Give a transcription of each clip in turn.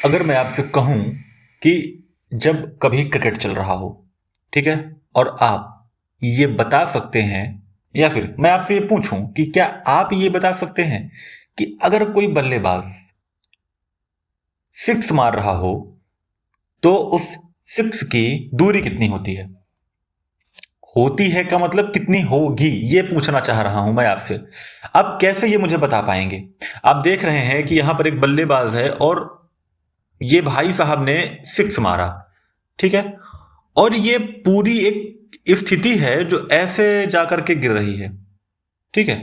अगर मैं आपसे कहूं कि जब कभी क्रिकेट चल रहा हो, ठीक है, और आप ये बता सकते हैं, या फिर मैं आपसे ये पूछूं कि क्या आप ये बता सकते हैं कि अगर कोई बल्लेबाज सिक्स मार रहा हो तो उस सिक्स की दूरी कितनी होती है? होती है का मतलब कितनी होगी, ये पूछना चाह रहा हूं मैं आपसे। आप कैसे ये मुझे बता पाएंगे? आप देख रहे हैं कि यहां पर एक बल्लेबाज है और ये भाई साहब ने सिक्स मारा, ठीक है, और ये पूरी एक स्थिति है जो ऐसे जाकर के गिर रही है, ठीक है।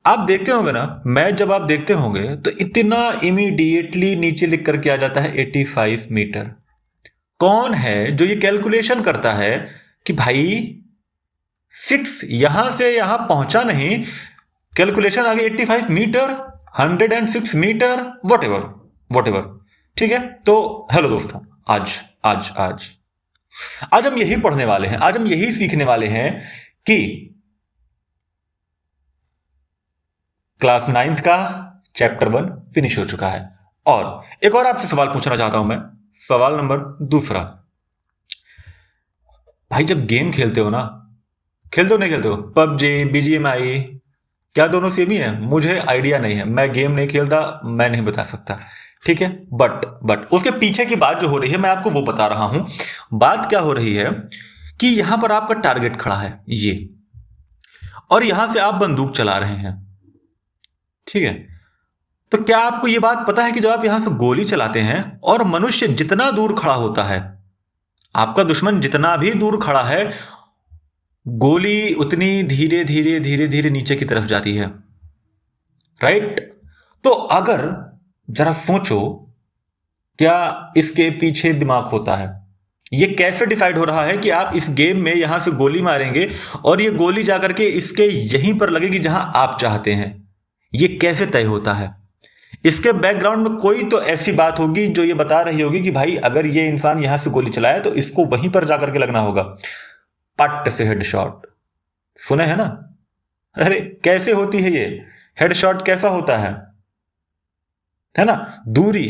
आप देखते होंगे ना, मैच जब आप देखते होंगे तो इतना इमीडिएटली नीचे लिख करके आ जाता है 85 मीटर। कौन है जो ये कैलकुलेशन करता है कि भाई सिक्स यहां से यहां पहुंचा नहीं, कैलकुलेशन आगे 85 metre, 106 metre, whatever, whatever, ठीक है। तो हेलो दोस्तों, आज आज आज आज हम यही पढ़ने वाले हैं, आज हम यही सीखने वाले हैं कि क्लास 9th का चैप्टर 1 फिनिश हो चुका है। और एक और आपसे सवाल पूछना चाहता हूं मैं, सवाल नंबर दूसरा। भाई जब गेम खेलते हो ना, खेलते हो नहीं खेलते हो, पबजी, बीजीएमआई, क्या दोनों सेम ही है? मुझे आइडिया नहीं है, मैं गेम नहीं खेलता, मैं नहीं बता सकता, ठीक है। बट उसके पीछे की बात जो हो रही है मैं आपको वो बता रहा हूं। बात क्या हो रही है कि यहां पर आपका टारगेट खड़ा है ये, और यहां से आप बंदूक चला रहे हैं, ठीक है। तो क्या आपको यह बात पता है कि जब आप यहां से गोली चलाते हैं और मनुष्य जितना दूर खड़ा होता है, आपका दुश्मन जितना भी दूर खड़ा है, गोली उतनी धीरे धीरे धीरे धीरे नीचे की तरफ जाती है, राइट? तो अगर जरा सोचो, क्या इसके पीछे दिमाग होता है? ये कैसे डिसाइड हो रहा है कि आप इस गेम में यहां से गोली मारेंगे और ये गोली जाकर के इसके यहीं पर लगेगी जहां आप चाहते हैं? ये कैसे तय होता है? इसके बैकग्राउंड में कोई तो ऐसी बात होगी जो ये बता रही होगी कि भाई अगर ये इंसान यहां से गोली चलाए तो इसको वहीं पर जाकर के लगना होगा, पट से हेडशॉट। सुने हैं ना? अरे कैसे होती है ये हेडशॉट, कैसा होता है ना? दूरी।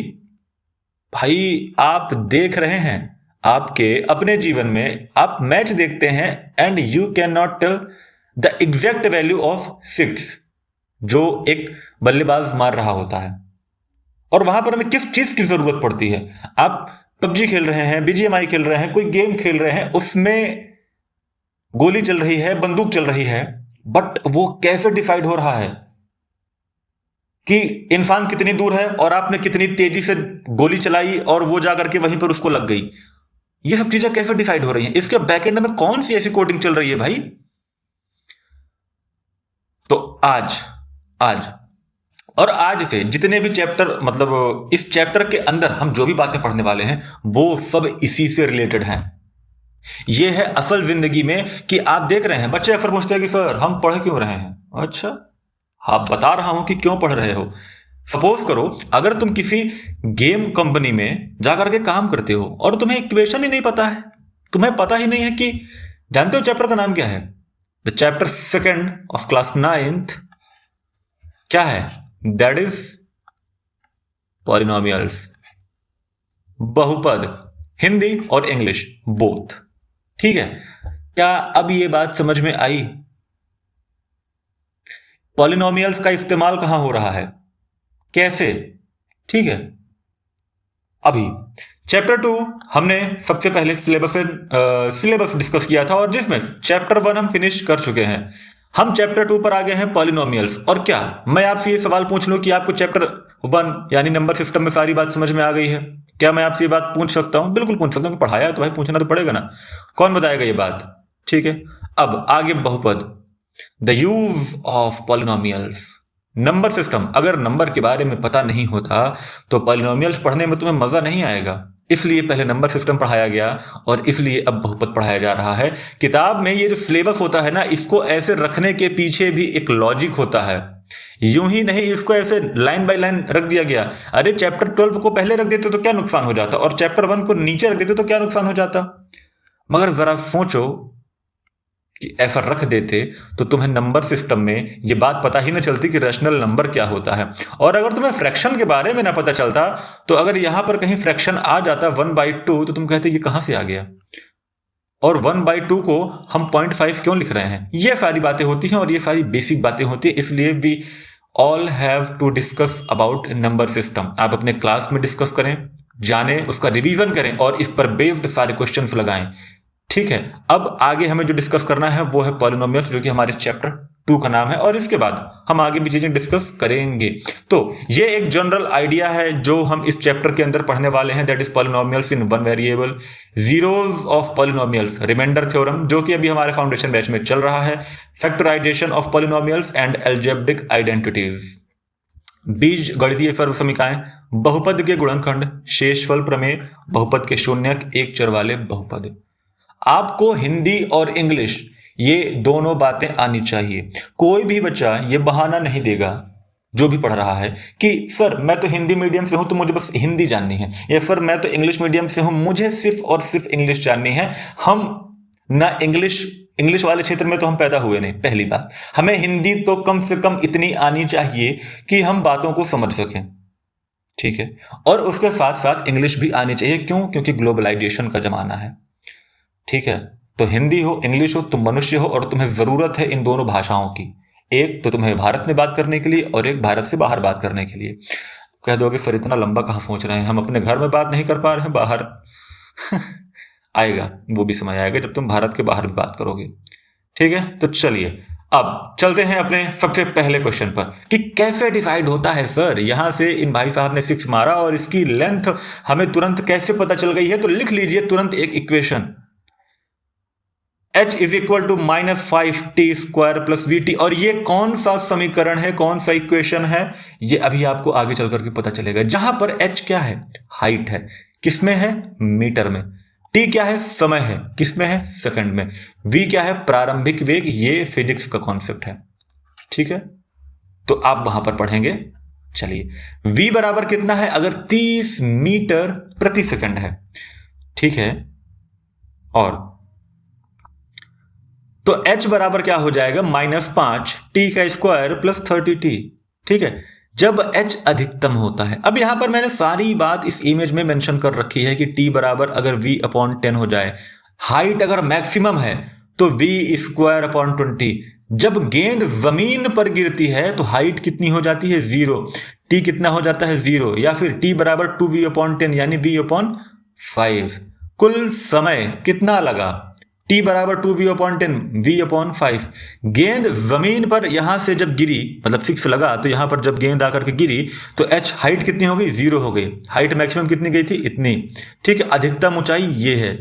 भाई आप देख रहे हैं, आपके अपने जीवन में आप मैच देखते हैं and you can not tell the exact value of six जो एक बल्लेबाज मार रहा होता है, और वहां पर हमें किस चीज की जरूरत पड़ती है। आप पबजी खेल रहे हैं, बीजीएमआई खेल रहे हैं, कोई गेम खेल रहे हैं, उसमें गोली चल रही है, बंदूक चल रही है, बट वो कैसे डिसाइड हो रहा है कि इंसान कितनी दूर है और आपने कितनी तेजी से गोली चलाई और वो जाकर के वहीं पर उसको लग गई? ये सब चीजें कैसे डिसाइड हो रही हैं? इसके बैकएंड में कौन सी ऐसी कोडिंग चल रही है भाई? तो आज आज और आज से जितने भी चैप्टर, मतलब इस चैप्टर के अंदर हम जो भी बातें पढ़ने वाले हैं वो सब इसी से रिलेटेड हैं। ये है असल जिंदगी में कि आप देख रहे हैं, बच्चे अक्सर पूछते हैं कि सर हम पढ़ क्यों रहे हैं? अच्छा, हाँ बता रहा हूं कि क्यों पढ़ रहे हो। सपोज करो अगर तुम किसी गेम कंपनी में जाकर के काम करते हो और तुम्हें इक्वेशन ही नहीं पता है, तुम्हें पता ही नहीं है कि, जानते हो चैप्टर का नाम क्या है? The chapter 2 of class 9th क्या है? दैट इज पॉलिनोमियल्स, बहुपद, हिंदी और इंग्लिश बोथ, ठीक है। क्या अब ये बात समझ में आई? पॉलिनोमियल्स का इस्तेमाल कहां हो रहा है, कैसे, ठीक है। अभी चैप्टर 2 हमने सबसे पहले सिलेबस डिस्कस किया था, और जिसमें चैप्टर 1 हम फिनिश कर चुके हैं। हम चैप्टर 2 पर आ गए हैं पॉलिनोमियल्स। और क्या मैं आपसे ये सवाल पूछ लूं कि आपको चैप्टर 1 यानी नंबर सिस्टम में सारी बात समझ में आ गई है? क्या मैं आपसे ये बात पूछ सकता हूं? बिल्कुल पूछ सकता हूं, पढ़ाया है तो भाई पूछना तो पड़ेगा ना। कौन बताएगा ये बात? ठीक है। अब आगे बहुपद, the use of polynomials, number system. अगर नंबर के बारे में पता नहीं होता तो पॉलिनोमियल्स पढ़ने में तुम्हें मजा नहीं आएगा, इसलिए पहले नंबर सिस्टम पढ़ाया गया और इसलिए अब बहुपद पढ़ाया जा रहा है। किताब में ये जो सिलेबस होता है ना, इसको ऐसे रखने के पीछे भी एक लॉजिक होता है, यूं ही नहीं इसको ऐसे लाइन बाय लाइन रख दिया गया। अरे चैप्टर 12 को पहले रख देते तो क्या नुकसान हो जाता, और चैप्टर 1 को नीचे रख देते तो क्या नुकसान हो जाता? मगर जरा सोचो कि ऐसा रख देते तो तुम्हें नंबर सिस्टम में ये बात पता ही ना चलती कि रैशनल नंबर क्या होता है। और अगर तुम्हें फ्रैक्शन के बारे में ना पता चलता, तो अगर यहां पर कहीं फ्रैक्शन आ जाता 1/2, तो तुम कहते ये कहां से आ गया, और 1/2 को हम 0.5 क्यों लिख रहे हैं। ये सारी बातें होती हैं और ये सारी बेसिक बातें होती हैं, इसलिए we all have to discuss about number system. आप अपने क्लास में डिस्कस करें, जाने, उसका रिवीजन करें और इस पर बेस्ड सारे क्वेश्चंस लगाएं। ठीक है, अब आगे हमें जो डिस्कस करना है वो है पॉलिनोमियल्स, जो कि हमारे चैप्टर 2 का नाम है, और इसके बाद हम आगे भी चीजें डिस्कस करेंगे। तो ये एक जनरल आइडिया है जो हम इस चैप्टर के अंदर पढ़ने वाले हैं, that is polynomials in one variable, zeros of polynomials, remainder theorem जो कि अभी हमारे फाउंडेशन बैच में चल रहा है, factorisation of polynomials and algebraic identities, बीज गणितीय सर्वसमीकाएं, बहुपद के गुणनखंड, शेषफल प्रमेय, बहुपद के शून्यक, एक चर वाले बहुपद। आपको हिंदी और इंग्लिश ये दोनों बातें आनी चाहिए। कोई भी बच्चा ये बहाना नहीं देगा जो भी पढ़ रहा है कि सर मैं तो हिंदी मीडियम से हूं तो मुझे बस हिंदी जाननी है, या सर मैं तो इंग्लिश मीडियम से हूं मुझे सिर्फ और सिर्फ इंग्लिश जाननी है। हम ना इंग्लिश वाले क्षेत्र में तो हम पैदा हुए नहीं। पहली बात, हमें हिंदी तो कम से कम इतनी आनी चाहिए कि हम बातों को समझ सकें, ठीक है, और उसके साथ साथ इंग्लिश भी आनी चाहिए। क्यों? क्योंकि ग्लोबलाइजेशन का जमाना है, ठीक है। तो हिंदी हो इंग्लिश हो, तुम मनुष्य हो और तुम्हें जरूरत है इन दोनों भाषाओं की। एक तो तुम्हें भारत में बात करने के लिए और एक भारत से बाहर बात करने के लिए। कह दोगे सर इतना लंबा कहां सोच रहे हैं, हम अपने घर में बात नहीं कर पा रहे हैं, बाहर आएगा, वो भी समय आएगा जब तुम भारत के बाहर भी बात करोगे, ठीक है। तो चलिए अब चलते हैं अपने सबसे पहले क्वेश्चन पर कि कैसे डिसाइड होता है सर, यहां से इन भाई साहब ने 6 मारा और इसकी लेंथ हमें तुरंत कैसे पता चल गई है। तो लिख लीजिए तुरंत एक equation, h is equal to -5t² plus vt। और ये कौन सा समीकरण है, कौन सा इक्वेशन है, ये अभी आपको आगे चल करके पता चलेगा। जहां पर h क्या है, हाइट है, किसमें है, मीटर में, t क्या है, समय है, किसमें है, सेकंड में, v क्या है, प्रारंभिक वेग, ये फिजिक्स का कॉन्सेप्ट है, ठीक है। तो आप वहां पर पढ़ेंगे। चलिए v बराबर कितना है, अगर 30 मीटर प्रति सेकंड है, ठीक है, और तो h बराबर क्या हो जाएगा, -5t² प्लस 30t, ठीक है, जब h अधिकतम होता है। अब यहां पर मैंने सारी बात इस इमेज में मेंशन कर रखी है कि t बराबर अगर v/10 हो जाए, हाइट अगर मैक्सिमम है तो v²/20। जब गेंद जमीन पर गिरती है तो हाइट कितनी हो जाती है, 0, t कितना हो जाता है, 0, या फिर t बराबर 2v/10 यानी v/5। कुल समय कितना लगा, t बराबर 2v/10 v/5। गेंद जमीन पर यहां से जब गिरी, मतलब 6 लगा, तो यहां पर जब गेंद आकर के गिरी तो h हाइट कितनी हो गई, 0 हो गई। हाइट मैक्सिमम कितनी गई थी, इतनी, ठीक है। अधिकतम ऊंचाई ये है,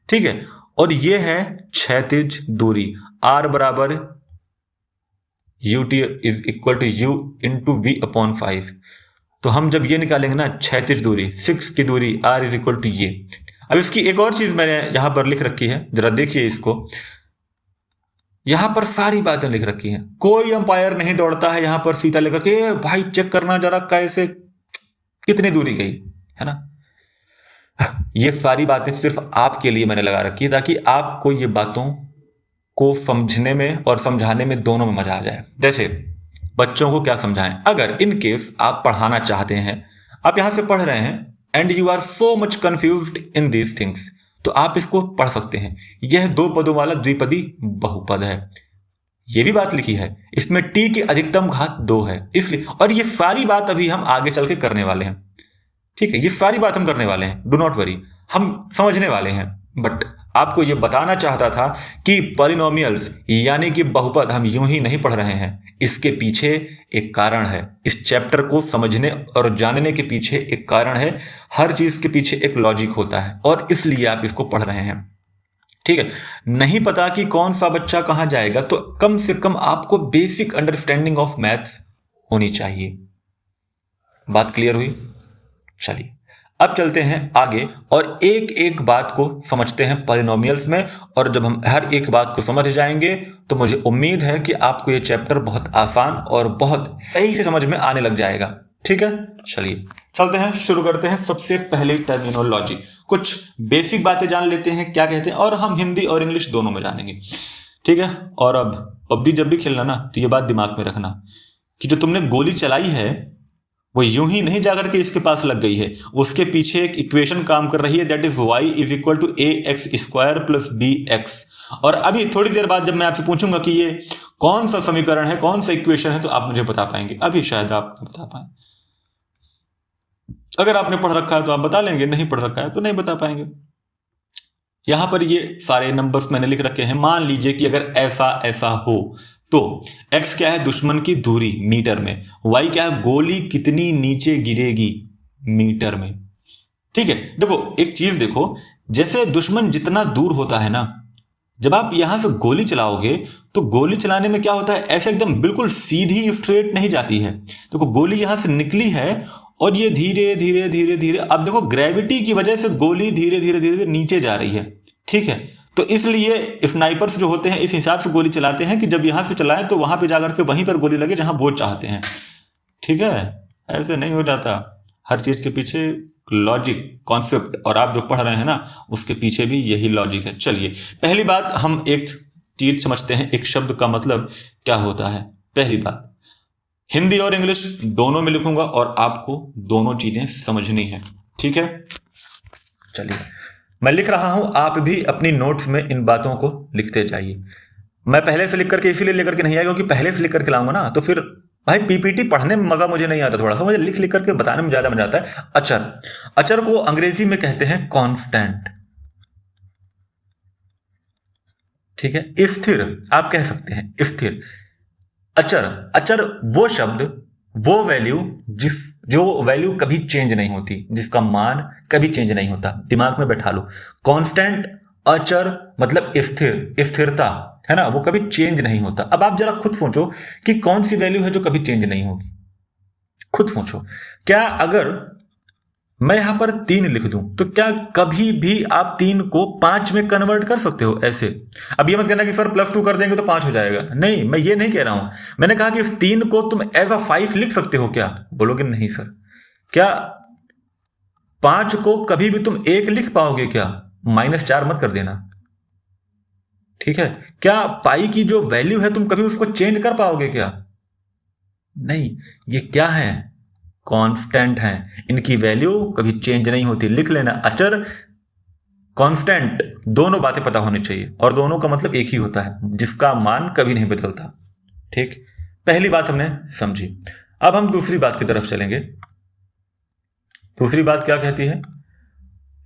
ठीक है, और ये है क्षैतिज दूरी, r बराबर ut is equal to u into v/5। तो हम जब ये निकालेंगे ना, क्षैतिज दूरी 6 की दूरी, r इज इक्वल टू ये। अब इसकी एक और चीज मैंने यहां पर लिख रखी है, जरा देखिए इसको, यहां पर सारी बातें लिख रखी हैं। कोई अंपायर नहीं दौड़ता है यहां पर फीता लेकर के, भाई चेक करना जरा कैसे कितनी दूरी गई, है ना। ये सारी बातें सिर्फ आपके लिए मैंने लगा रखी है ताकि आपको ये बातों को समझने में और समझाने में दोनों में मजा आ जाए। जैसे बच्चों को क्या समझाएं, अगर इन केस आप पढ़ाना चाहते हैं, आप यहां से पढ़ रहे हैं and you are so much confused in these things, तो आप इसको पढ़ सकते हैं। यह 2 पदों वाला द्विपदी बहुपद है, यह भी बात लिखी है, इसमें t की अधिकतम घात 2 है, इसलिए, और ये सारी बात अभी हम आगे चल के करने वाले हैं, ठीक है, ये सारी बात हम करने वाले हैं, डू नॉट वरी, हम समझने वाले हैं। बट आपको यह बताना चाहता था कि पॉलिनोमियल्स यानी कि बहुपद हम यूं ही नहीं पढ़ रहे हैं, इसके पीछे एक कारण है। इस चैप्टर को समझने और जानने के पीछे एक कारण है, हर चीज के पीछे एक लॉजिक होता है और इसलिए आप इसको पढ़ रहे हैं, ठीक है। नहीं पता कि कौन सा बच्चा कहां जाएगा, तो कम से कम आपको बेसिक अंडरस्टैंडिंग ऑफ मैथ्स होनी चाहिए। बात क्लियर हुई? चलिए अब चलते हैं आगे और एक एक बात को समझते हैं पॉलिनोमियल्स में, और जब हम हर एक बात को समझ जाएंगे तो मुझे उम्मीद है कि आपको ये चैप्टर बहुत आसान और बहुत सही से समझ में आने लग जाएगा, ठीक है। चलिए चलते हैं, शुरू करते हैं। सबसे पहले टर्मिनोलॉजी, कुछ बेसिक बातें जान लेते हैं क्या कहते हैं, और हम हिंदी और इंग्लिश दोनों में जानेंगे। ठीक है। और अब पबजी जब भी खेलना ना तो ये बात दिमाग में रखना कि जो तुमने गोली चलाई है वो यूं ही नहीं जाकर के इसके पास लग गई है, उसके पीछे एक इक्वेशन काम कर रही है, that is y is equal to a x square plus b x. और अभी थोड़ी देर बाद जब मैं आपसे पूछूंगा कि ये कौन सा समीकरण है, कौन सा इक्वेशन है, तो आप मुझे बता पाएंगे। अभी शायद आप नहीं बता पाए। अगर आपने पढ़ रखा है तो आप बता लेंगे, नहीं पढ़ रखा है तो नहीं बता पाएंगे। यहां पर ये सारे नंबर्स मैंने लिख रखे हैं। मान लीजिए कि अगर ऐसा ऐसा हो तो x क्या है, दुश्मन की दूरी मीटर में, y क्या है, गोली कितनी नीचे गिरेगी मीटर में। ठीक है। देखो एक चीज देखो, जैसे दुश्मन जितना दूर होता है ना, जब आप यहां से गोली चलाओगे तो गोली चलाने में क्या होता है, ऐसे एकदम बिल्कुल सीधी स्ट्रेट नहीं जाती है। देखो गोली यहां से निकली है और ये धीरे धीरे धीरे धीरे, अब देखो ग्रेविटी की वजह से गोली धीरे धीरे धीरे धीरे नीचे जा रही है। ठीक है। तो इसलिए स्नाइपर्स जो होते हैं इस हिसाब से गोली चलाते हैं कि जब यहां से चलाएं तो वहां पे जाकर के वहीं पर गोली लगे जहां वो चाहते हैं। ठीक है। ऐसे नहीं हो जाता, हर चीज के पीछे लॉजिक कॉन्सेप्ट, और आप जो पढ़ रहे हैं ना उसके पीछे भी यही लॉजिक है। चलिए पहली बात हम एक चीज समझते हैं, एक शब्द का मतलब क्या होता है। पहली बात, हिंदी और इंग्लिश दोनों में लिखूंगा और आपको दोनों चीजें समझनी है। ठीक है। चलिए मैं लिख रहा हूं, आप भी अपनी नोट्स में इन बातों को लिखते जाइए। मैं पहले से लिख करके इसीलिए लेकर के नहीं आया क्योंकि पहले से लिख करके लाऊंगा ना तो फिर भाई पीपीटी पढ़ने में मजा मुझे नहीं आता, थोड़ा सा मुझे लिख करके बताने में ज्यादा मजा आता है। अचर, अचर को अंग्रेजी में कहते हैं कांस्टेंट। ठीक है। स्थिर आप कह सकते हैं, स्थिर। अचर, अचर वो शब्द, वो वैल्यू जो वैल्यू कभी चेंज नहीं होती, जिसका मान कभी चेंज नहीं होता। दिमाग में बैठा लो, कांस्टेंट अचर मतलब स्थिर, स्थिरता है ना, वो कभी चेंज नहीं होता। अब आप जरा खुद सोचो कि कौन सी वैल्यू है जो कभी चेंज नहीं होगी। खुद सोचो, क्या अगर मैं यहां पर 3 लिख दूं तो क्या कभी भी आप 3 को 5 में कन्वर्ट कर सकते हो ऐसे? अब ये मत कहना कि सर +2 कर देंगे तो 5 हो जाएगा, नहीं, मैं ये नहीं कह रहा हूं। मैंने कहा कि इस 3 को तुम एज अ 5 लिख सकते हो क्या? बोलोगे नहीं सर। क्या 5 को कभी भी तुम 1 लिख पाओगे क्या? -4 मत कर देना। ठीक है। क्या पाई की जो वैल्यू है तुम कभी उसको चेंज कर पाओगे क्या? नहीं। ये क्या है? कांस्टेंट हैं, इनकी वैल्यू कभी चेंज नहीं होती। लिख लेना, अचर कांस्टेंट, दोनों बातें पता होनी चाहिए और दोनों का मतलब एक ही होता है, जिसका मान कभी नहीं बदलता। ठीक, पहली बात हमने समझी। अब हम दूसरी बात की तरफ चलेंगे। दूसरी बात क्या कहती है,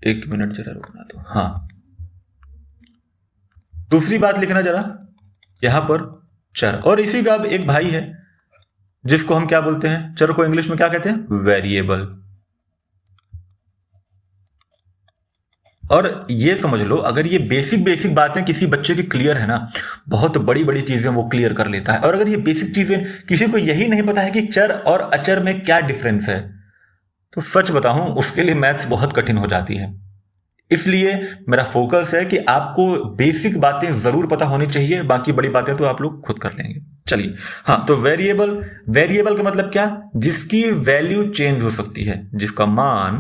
1 मिनट जरा रुकना तो। हाँ, दूसरी बात लिखना जरा यहां पर, चर। और इसी का अब एक भाई है जिसको हम क्या बोलते हैं, चर को इंग्लिश में क्या कहते हैं, वेरिएबल। और ये समझ लो, अगर ये बेसिक बातें किसी बच्चे की क्लियर है ना, बहुत बड़ी बड़ी चीजें वो क्लियर कर लेता है। और अगर ये बेसिक चीजें किसी को यही नहीं पता है कि चर और अचर में क्या डिफरेंस है, तो सच बताऊं उसके लिए मैथ्स बहुत कठिन हो जाती है। इसलिए मेरा फोकस है कि आपको बेसिक बातें जरूर पता होनी चाहिए, बाकी बड़ी बातें तो आप लोग खुद कर लेंगे। चलिए, हाँ, तो वेरिएबल, वेरिएबल का मतलब क्या, जिसकी वैल्यू चेंज हो सकती है, जिसका मान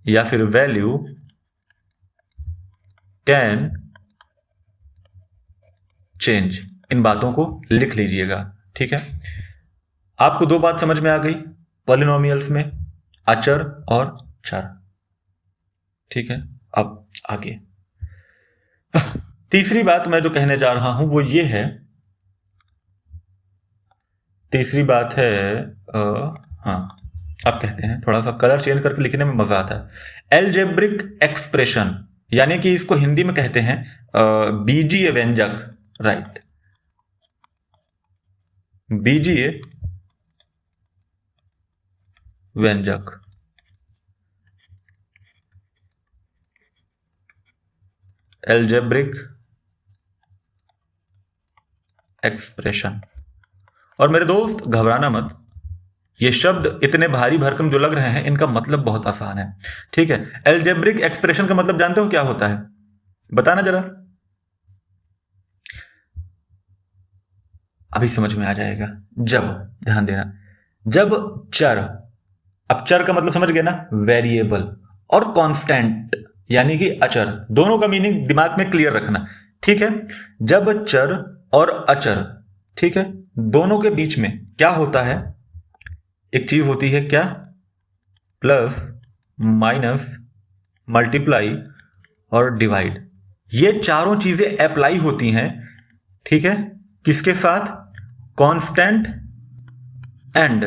या फिर वैल्यू कैन चेंज। इन बातों को लिख लीजिएगा। ठीक है। आपको 2 बात समझ में आ गई पॉलिनोमियल्स में, अचर और चर। ठीक है। अब आगे तीसरी बात मैं जो कहने जा रहा हूं वो ये है, तीसरी बात है हाँ, अब कहते हैं, थोड़ा सा कलर चेंज करके लिखने में मजा आता है। एलजेब्रिक एक्सप्रेशन, यानी कि इसको हिंदी में कहते हैं बीजीय व्यंजक। राइट, बीजीय व्यंजक। Algebraic expression. और मेरे दोस्त घबराना मत, ये शब्द इतने भारी भरकम जो लग रहे हैं, इनका मतलब बहुत आसान है। ठीक है। एलजेब्रिक एक्सप्रेशन का मतलब जानते हो क्या होता है, बताना जरा, अभी समझ में आ जाएगा। जब, ध्यान देना, जब चर, अब चर का मतलब समझ गए ना, वेरिएबल, और कांस्टेंट यानी कि अचर, दोनों का मीनिंग दिमाग में क्लियर रखना। ठीक है। जब चर और अचर, ठीक है, दोनों के बीच में क्या होता है, एक चीज होती है क्या, प्लस माइनस मल्टीप्लाई और डिवाइड। ये चारों चीजें अप्लाई होती हैं, ठीक है, किसके साथ, कांस्टेंट एंड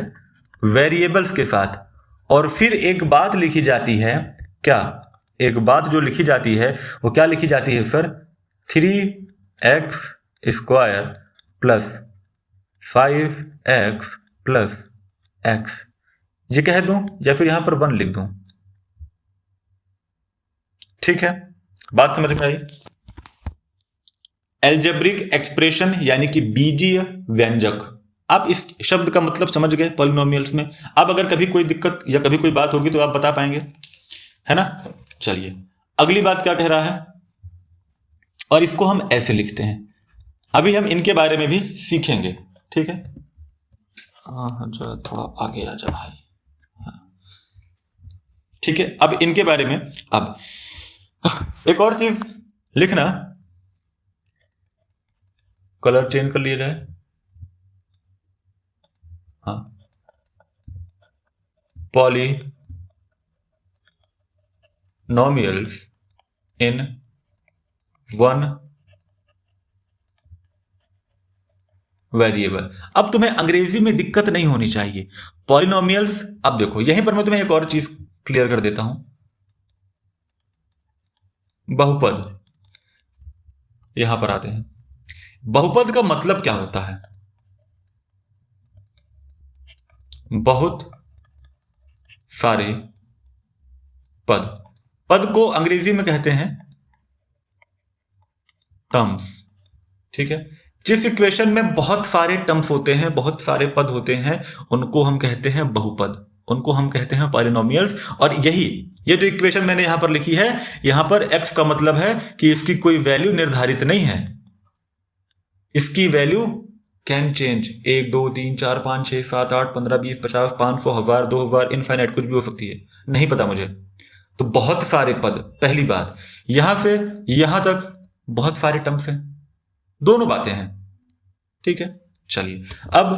वेरिएबल्स के साथ। और फिर एक बात लिखी जाती है, क्या, एक बात जो लिखी जाती है वो क्या लिखी जाती है sir, 3x square plus 5x plus x, ये कह दूं या फिर यहां पर 1 लिख दूं। ठीक है, बात समझ में आई। एल्जेब्रिक एक्सप्रेशन यानी कि बीजीय व्यंजक, आप इस शब्द का मतलब समझ गए पॉलिनोमियल्स में। अब अगर कभी कोई दिक्कत या कभी कोई बात होगी तो आप बता पाएंगे, है ना। चलिए अगली बात क्या कह रहा है, और इसको हम ऐसे लिखते हैं, अभी हम इनके बारे में भी सीखेंगे, ठीक है। जो थोड़ा आगे आ जा भाई, ठीक है। अब इनके बारे में, अब एक और चीज लिखना, कलर चेंज कर लिया जाए, हाँ, पॉलिनोमियल्स इन वन वेरिएबल। अब तुम्हें अंग्रेजी में दिक्कत नहीं होनी चाहिए, पॉलिनोमियल्स। अब देखो यहीं पर मैं तुम्हें एक और चीज क्लियर कर देता हूं, बहुपद, यहां पर आते हैं। बहुपद का मतलब क्या होता है, बहुत सारे पद, पद को अंग्रेजी में कहते हैं टर्म्स, ठीक है। जिस इक्वेशन में बहुत सारे टर्म्स होते हैं, बहुत सारे पद होते हैं, उनको हम कहते हैं बहुपद, उनको हम कहते हैं पॉलिनोमियल्स। और यही, ये जो इक्वेशन मैंने यहां पर लिखी है, यहां पर x का मतलब है कि इसकी कोई वैल्यू निर्धारित नहीं है, इसकी वैल्यू कैन चेंज, 1 2 3 4 5 6 7 8 15 20 50 500 1000 2000 इनफाइनाइट, कुछ भी हो सकती है, नहीं पता मुझे। तो बहुत सारे पद, पहली बात, यहां से यहां तक बहुत सारे टर्म्स हैं, दोनों बातें हैं, ठीक है। चलिए अब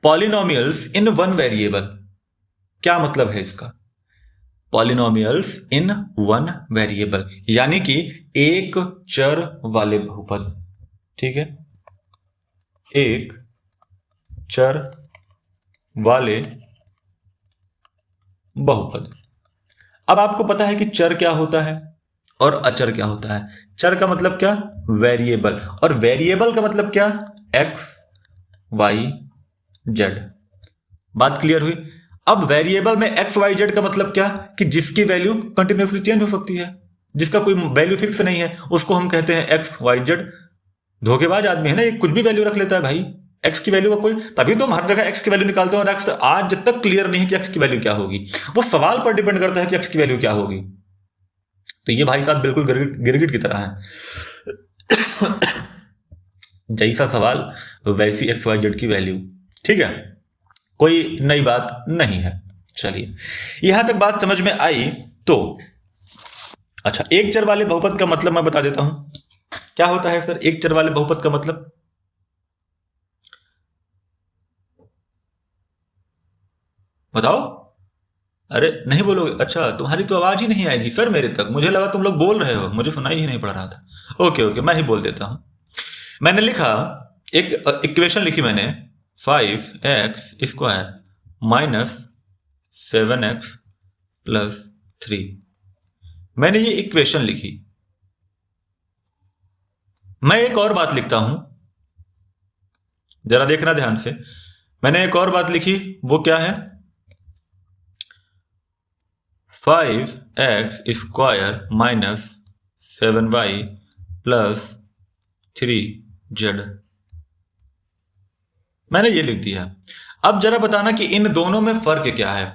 पॉलिनोमियल्स इन वन वेरिएबल, क्या मतलब है इसका, पॉलिनोमियल्स इन वन वेरिएबल यानी कि एक चर वाले बहुपद, ठीक है, एक चर वाले बहुपद। अब आपको पता है कि चर क्या होता है और अचर क्या होता है। चर का मतलब क्या, वेरिएबल, और वेरिएबल का मतलब क्या, एक्स वाई जेड। बात क्लियर हुई। अब वेरिएबल में एक्स वाई जेड का मतलब क्या, कि जिसकी वैल्यू कंटिन्यूसली चेंज हो सकती है, जिसका कोई वैल्यू फिक्स नहीं है, उसको हम कहते हैं एक्स वाई जेड। धोखेबाज आदमी है ना, ये कुछ भी वैल्यू रख लेता है भाई, एक्स की वैल्यू का कोई, तभी तो हम हर जगह एक्स की वैल्यू निकालते हैं, और एक्स आज तक क्लियर नहीं है कि एक्स की वैल्यू क्या होगी। वो सवाल पर डिपेंड करता है कि एक्स की वैल्यू क्या होगी। तो ये भाई साहब बिल्कुल गिरगिट की तरह है, जैसा सवाल वैसी एक्स वाई जेड की वैल्यू, ठीक है, कोई नई बात नहीं है। चलिए यहां तक बात समझ में आई। तो अच्छा, एक चर वाले बहुपद का मतलब मैं बता देता हूं, क्या होता है सर एक चर वाले बहुपद का मतलब, बताओ। अरे नहीं बोलोगे, अच्छा, तुम्हारी तो आवाज ही नहीं आएगी सर मेरे तक, मुझे लगा तुम लोग बोल रहे हो, मुझे सुनाई ही नहीं पड़ रहा था। ओके ओके, मैं ही बोल देता हूं। मैंने लिखा, एक इक्वेशन लिखी मैंने, 5x square minus 7x plus 3, मैंने ये इक्वेशन लिखी। मैं एक और बात लिखता हूं, जरा देखना ध्यान से, मैंने एक और बात लिखी, वो क्या है, 5x square minus 7y plus 3z, मैंने ये लिख दिया। अब जरा बताना कि इन दोनों में फर्क क्या है।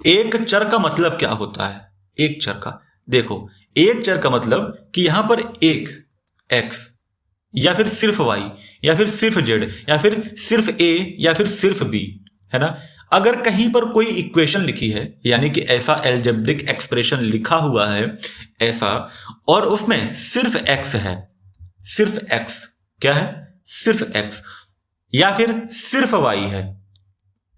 एक चर का मतलब क्या होता है, एक चर का, देखो एक चर का मतलब कि यहां पर एक x या फिर सिर्फ y या फिर सिर्फ z या फिर सिर्फ a या फिर सिर्फ b, है ना। अगर कहीं पर कोई इक्वेशन लिखी है, यानी कि ऐसा एल्जेब्रिक एक्सप्रेशन लिखा हुआ है ऐसा, और उसमें सिर्फ एक्स है, सिर्फ एक्स, क्या है, सिर्फ एक्स, या फिर सिर्फ वाई है,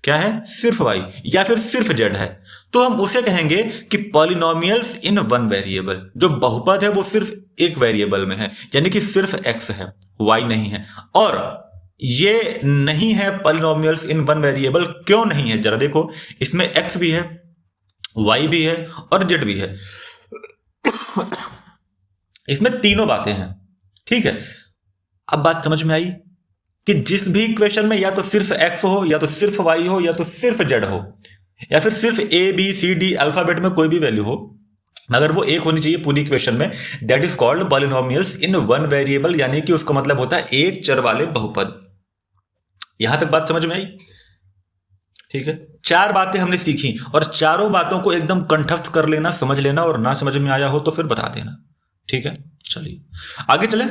क्या है, सिर्फ वाई, या फिर सिर्फ जेड है, तो हम उसे कहेंगे कि पॉलिनोमियल्स इन वन वेरिएबल। जो बहुपद है वो सिर्फ एक वेरिएबल में है, यानी कि सिर्फ एक्स है, वाई नहीं है। और ये नहीं है पॉलिनोमियल्स इन वन वेरिएबल। क्यों नहीं है, जरा देखो, इसमें एक्स भी है, वाई भी है और जेड भी है। इसमें तीनों बातें हैं, ठीक है। अब बात समझ में आई कि जिस भी इक्वेशन में या तो सिर्फ एक्स हो, या तो सिर्फ वाई हो, या तो सिर्फ जेड हो, या फिर सिर्फ A B C D alphabet में कोई भी वैल्यू हो, मगर वो एक होनी चाहिए पूरी इक्वेशन में, that is called polynomials in one variable, यानी कि उसका मतलब होता है एक चर वाले बहुपद। यहां तक बात समझ में आई, ठीक है। चार बातें हमने सीखी और चारों बातों को एकदम कंठस्थ कर लेना, समझ लेना, और ना समझ में आया हो तो फिर बता देना, ठीक है। चलिए आगे चलें,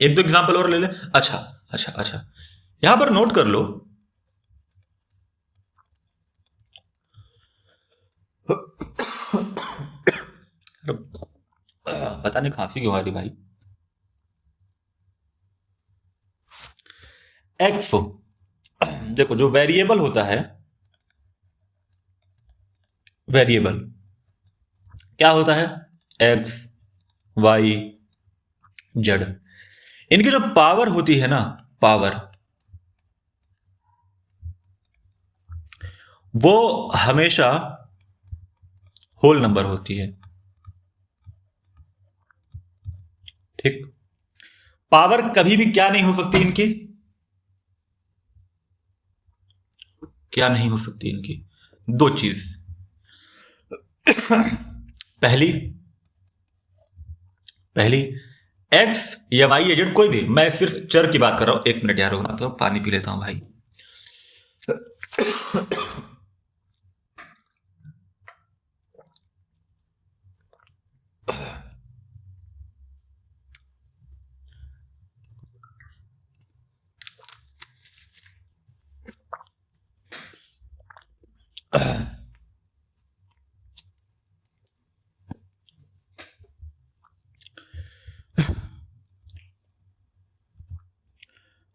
एक दो एग्जांपल और ले लें। अच्छा, यहां पर नोट कर लो, पता नहीं खांसी क्यों आ रही भाई। एक्स, देखो जो वेरिएबल होता है, वेरिएबल क्या होता है, एक्स वाई जेड, इनकी जो पावर होती है ना, पावर, वो हमेशा होल नंबर होती है, ठीक। पावर कभी भी क्या नहीं हो सकती इनकी, क्या नहीं हो सकती इनकी, दो चीज। पहली एक्स या वाई या जेड कोई भी, मैं सिर्फ चर की बात कर रहा हूं। एक मिनट यार रुकना, तो पानी पी लेता हूं भाई।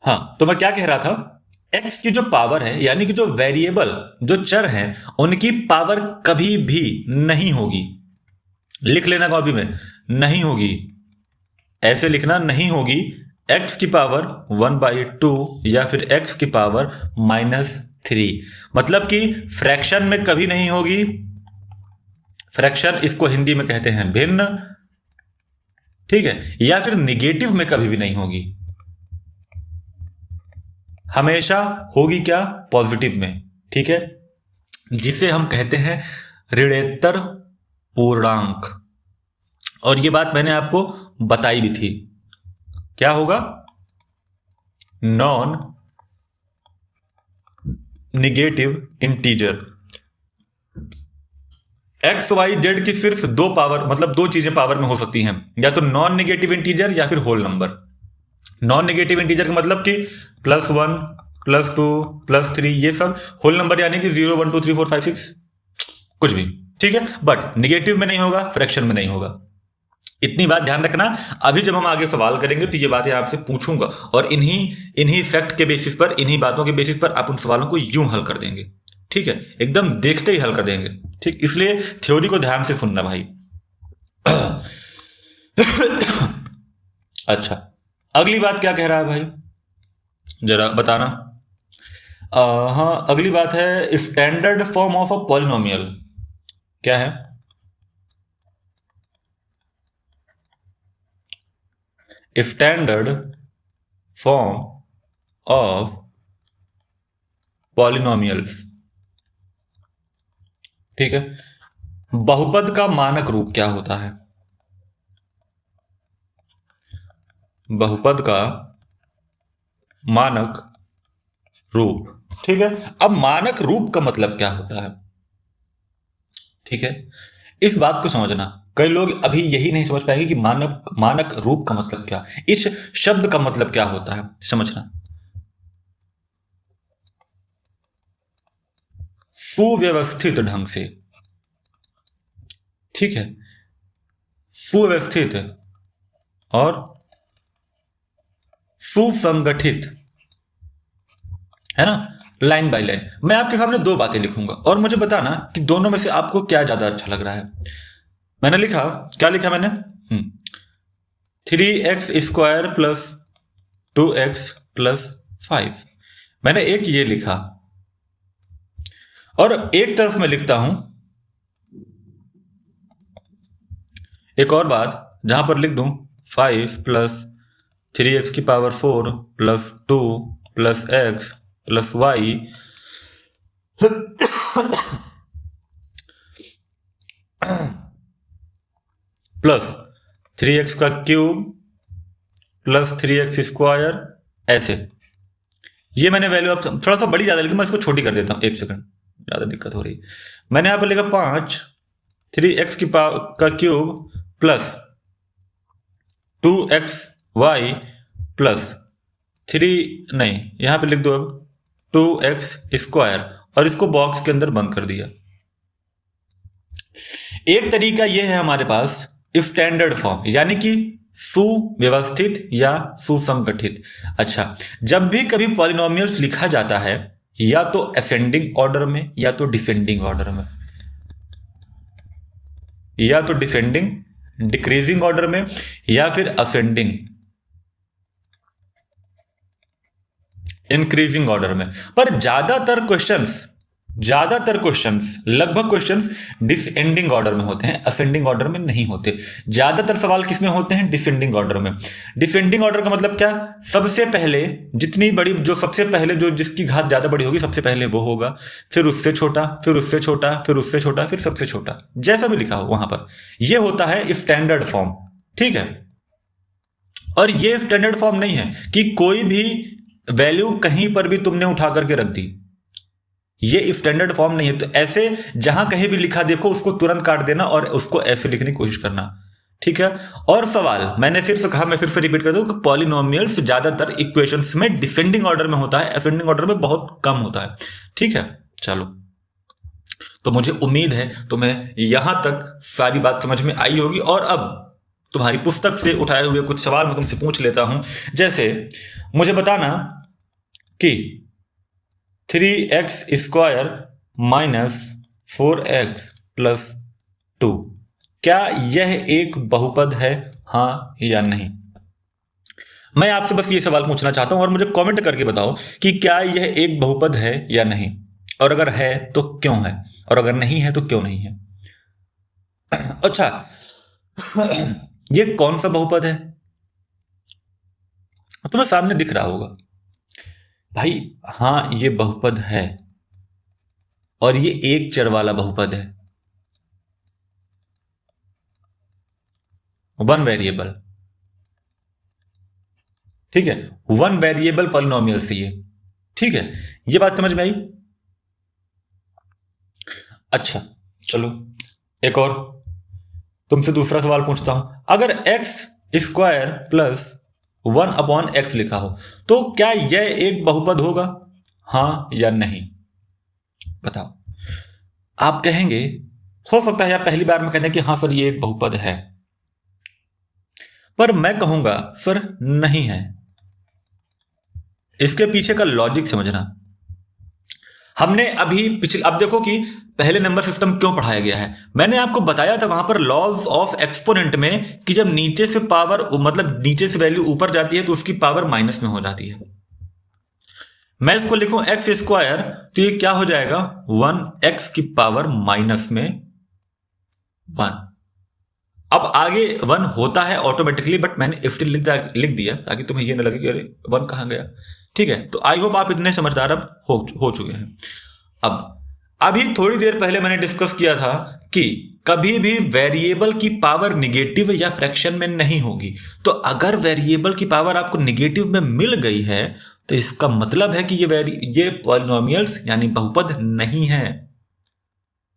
हाँ, तो मैं क्या कह रहा था, एक्स की जो पावर है, यानी कि जो वेरिएबल, जो चर हैं, उनकी पावर कभी भी नहीं होगी, लिख लेना कॉपी में, नहीं होगी, ऐसे लिखना, नहीं होगी एक्स की पावर 1/2 या फिर एक्स की पावर -3। मतलब कि फ्रैक्शन में कभी नहीं होगी, फ्रैक्शन इसको हिंदी में कहते हैं भिन्न, ठीक है, या फिर निगेटिव में कभी भी नहीं होगी, हमेशा होगी क्या, पॉजिटिव में, ठीक है, जिसे हम कहते हैं ऋणोत्तर पूर्णांक। और ये बात मैंने आपको बताई भी थी, क्या होगा, non negative integer. X y z की सिर्फ दो पावर, मतलब दो चीजें पावर में हो सकती हैं, या तो नॉन निगेटिव इंटीजर या फिर whole number. Non negative integer का मतलब कि +1 +2 +3, ये सब होल नंबर, यानी कि 0 1 2 3 4 5 6 कुछ भी, ठीक है। बट निगेटिव में नहीं होगा, फ्रैक्शन में नहीं होगा, इतनी बात ध्यान रखना। अभी जब हम आगे सवाल करेंगे तो ये बातें आपसे पूछूंगा, और इन्हीं फैक्ट के बेसिस पर, इन्हीं बातों के बेसिस पर आप उन सवालों को यूं हल कर देंगे, ठीक है, एकदम देखते ही हल कर देंगे, ठीक। इसलिए थ्योरी को ध्यान से सुनना भाई। अच्छा, अगली बात क्या कह रहा है भाई, जरा बताना। हाँ, अगली बात है standard form of a polynomial, क्या है, स्टैंडर्ड फॉर्म ऑफ पॉलिनोमियल्स, ठीक है। बहुपद का मानक रूप क्या होता है, बहुपद का मानक रूप, ठीक है। अब मानक रूप का मतलब क्या होता है, ठीक है, इस बात को समझना। कई लोग अभी यही नहीं समझ पाएंगे कि मानक रूप का मतलब क्या, इस शब्द का मतलब क्या होता है, समझना। सुव्यवस्थित ढंग से, ठीक है, सुव्यवस्थित और सुसंगठित, है ना, लाइन बाय लाइन। मैं आपके सामने दो बातें लिखूंगा और मुझे बताना कि दोनों में से आपको क्या ज्यादा अच्छा लग रहा है। मैंने लिखा, क्या लिखा मैंने, 3x² प्लस 2x प्लस 5। मैंने एक ये लिखा और एक तरफ मैं लिखता हूं एक और बात, जहां पर लिख दूं 5 प्लस 3x की power 4 plus 2 plus x plus y plus 3x का क्यूब प्लस 3x², ऐसे। ये मैंने वैल्यू, अब थोड़ा सा बड़ी ज्यादा लिखी, मैं इसको छोटी कर देता हूं, एक सेकंड, ज्यादा दिक्कत हो रही। मैंने यहां पर लिखा 5 3x का क्यूब प्लस 2xy प्लस 3, नहीं यहां पे लिख दो अब 2x², और इसको बॉक्स के अंदर बंद कर दिया। एक तरीका यह है हमारे पास स्टैंडर्ड फॉर्म, यानी कि सुव्यवस्थित या सुसंगठित। अच्छा, जब भी कभी पॉलिनोमियल्स लिखा जाता है या तो असेंडिंग ऑर्डर में या तो डिसेंडिंग ऑर्डर में, या तो डिसेंडिंग डिक्रीजिंग ऑर्डर में या फिर असेंडिंग इंक्रीजिंग ऑर्डर में, पर ज्यादातर क्वेश्चंस लगभग क्वेश्चंस डिसेंडिंग ऑर्डर में होते हैं, असेंडिंग ऑर्डर में नहीं होते। ज्यादातर सवाल किसमें होते हैं, डिसेंडिंग ऑर्डर में। डिसेंडिंग ऑर्डर का मतलब क्या, सबसे पहले जितनी बड़ी, जो सबसे पहले जो जिसकी घात ज्यादा बड़ी होगी सबसे पहले वो होगा, फिर उससे छोटा, फिर उससे छोटा, फिर उससे छोटा, फिर सबसे छोटा, जैसा भी लिखा हो वहां पर। यह होता है स्टैंडर्ड फॉर्म, ठीक है। और यह स्टैंडर्ड फॉर्म नहीं है कि कोई भी वैल्यू कहीं पर भी तुमने उठा करके रख दी, ये स्टैंडर्ड फॉर्म नहीं है। तो ऐसे जहां कहीं भी लिखा देखो उसको तुरंत काट देना और उसको ऐसे लिखने की कोशिश करना, ठीक है। और सवाल मैंने फिर से कहा, मैं फिर से रिपीट कर दूं कि पॉलिनोमियल्स ज्यादातर इक्वेशंस में डिसेंडिंग ऑर्डर में होता है, असेंडिंग ऑर्डर में बहुत कम होता है, ठीक है। चलो, तो मुझे उम्मीद है तुम्हें यहां तक सारी बात समझ में आई होगी। और अब तुम्हारी पुस्तक से उठाए हुए कुछ सवाल मैं तुमसे पूछ लेता हूं। जैसे मुझे बताना कि 3x² माइनस 4x प्लस 2, क्या यह एक बहुपद है, हाँ या नहीं। मैं आपसे बस ये सवाल पूछना चाहता हूं और मुझे कमेंट करके बताओ कि क्या यह एक बहुपद है या नहीं, और अगर है तो क्यों है, और अगर नहीं है तो क्यों नहीं है। अच्छा, ये कौन सा बहुपद है, तुम्हें सामने दिख रहा होगा भाई। हाँ, ये बहुपद है और ये एक चर वाला बहुपद है, वन वेरिएबल, ठीक है, वन वेरिएबल पॉलिनोमियल से ये, ठीक है। ये बात समझ में आई। अच्छा चलो, एक और तुमसे दूसरा सवाल पूछता हूं। अगर x² प्लस 1/x लिखा हो तो क्या यह एक बहुपद होगा, हाँ या नहीं, बताओ। आप कहेंगे, हो सकता है आप पहली बार में कहते हैं कि हाँ सर ये एक बहुपद है, पर मैं कहूंगा सर नहीं है। इसके पीछे का लॉजिक समझना। हमने अभी अब देखो कि पहले नंबर सिस्टम क्यों पढ़ाया गया है। मैंने आपको बताया था वहां पर लॉज ऑफ एक्सपोनेंट में कि जब नीचे से पावर, मतलब नीचे से वैल्यू ऊपर जाती है तो उसकी पावर माइनस में हो जाती है। मैं इसको लिखूं x² तो ये क्या हो जाएगा, 1x की पावर माइनस में 1। अब आगे 1 होता है ऑटोमेटिकली, बट मैंने स्टिल लिख दिया ताकि तुम्हें ये ना लगे कि अरे 1 कहां गया, ठीक है। तो आई होप आप इतने समझदार अब हो चुके हैं। अब अभी थोड़ी देर पहले मैंने डिस्कस किया था कि कभी भी वेरिएबल की पावर निगेटिव या फ्रैक्शन में नहीं होगी। तो अगर वेरिएबल की पावर आपको निगेटिव में मिल गई है तो इसका मतलब है कि ये पॉलिनोमियल्स यानी बहुपद नहीं है।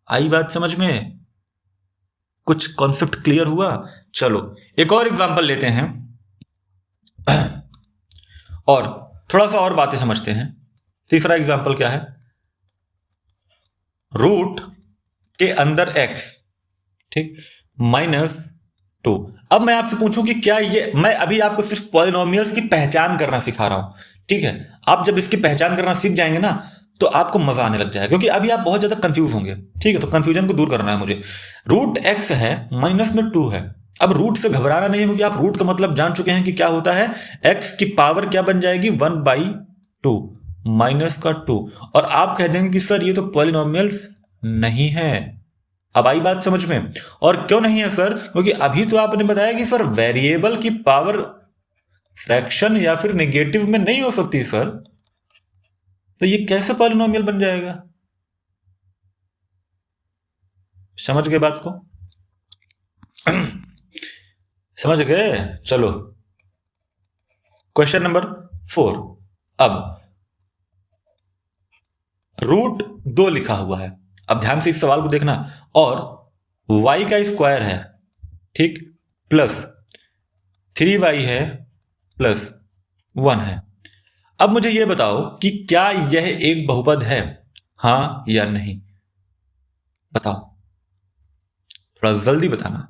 आई बात समझ में, कुछ कॉन्सेप्ट क्लियर हुआ। चलो एक और एग्जांपल लेते हैं और थोड़ा सा और बातें समझते हैं। तीसरा एग्जांपल क्या है, रूट के अंदर x, ठीक, -2। अब मैं आपसे पूछूं कि क्या ये, मैं अभी आपको सिर्फ पॉलिनोमियल्स की पहचान करना सिखा रहा हूं, ठीक है। आप जब इसकी पहचान करना सीख जाएंगे ना तो आपको मजा आने लग जाएगा, क्योंकि अभी आप बहुत ज्यादा कंफ्यूज होंगे, ठीक है। तो कंफ्यूजन को दूर करना है मुझे। रूट x है, -2 है। अब रूट से घबराना नहीं है, क्योंकि आप रूट का मतलब जान चुके हैं कि क्या होता है। x की पावर क्या बन जाएगी, 1/2, -2। और आप कह देंगे कि सर ये तो पॉलिनोमियल्स नहीं है। अब आई बात समझ में। और क्यों नहीं है सर, क्योंकि अभी तो आपने बताया कि सर वेरिएबल की पावर फ्रैक्शन या फिर नेगेटिव में नहीं हो सकती सर, तो ये कैसे पॉलिनोमियल बन जाएगा। समझ गए बात को? समझ गए? चलो क्वेश्चन नंबर 4। अब √2 लिखा हुआ है। अब ध्यान से इस सवाल को देखना। और y का स्क्वायर है, ठीक, प्लस 3y है, प्लस 1 है। अब मुझे यह बताओ कि क्या यह एक बहुपद है, हां या नहीं। बताओ, थोड़ा जल्दी बताना।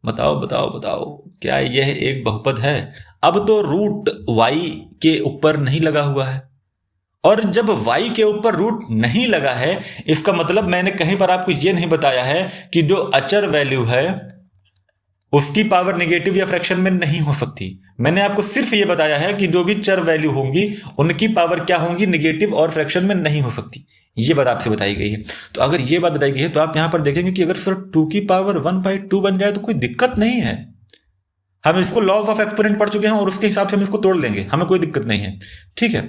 बताओ बताओ बताओ, क्या यह एक बहुपद है। अब तो रूट y के ऊपर नहीं लगा हुआ है, और जब y के ऊपर रूट नहीं लगा है, इसका मतलब मैंने कहीं पर आपको यह नहीं बताया है कि जो अचर वैल्यू है उसकी पावर नेगेटिव या फ्रैक्शन में नहीं हो सकती। मैंने आपको सिर्फ यह बताया है कि जो भी चर वैल्यू होंगी उनकी पावर क्या होंगी, नेगेटिव और फ्रैक्शन में नहीं हो सकती। ये बात आपसे बताई गई है। तो अगर ये बात बताई गई है तो आप यहां पर देखेंगे कि अगर सर 2 की पावर 1/2 बन जाए तो कोई दिक्कत नहीं है। हम इसको लॉज ऑफ एक्सपोनेंट पढ़ चुके हैं और उसके हिसाब से हम इसको तोड़ लेंगे, हमें कोई दिक्कत नहीं है, ठीक है।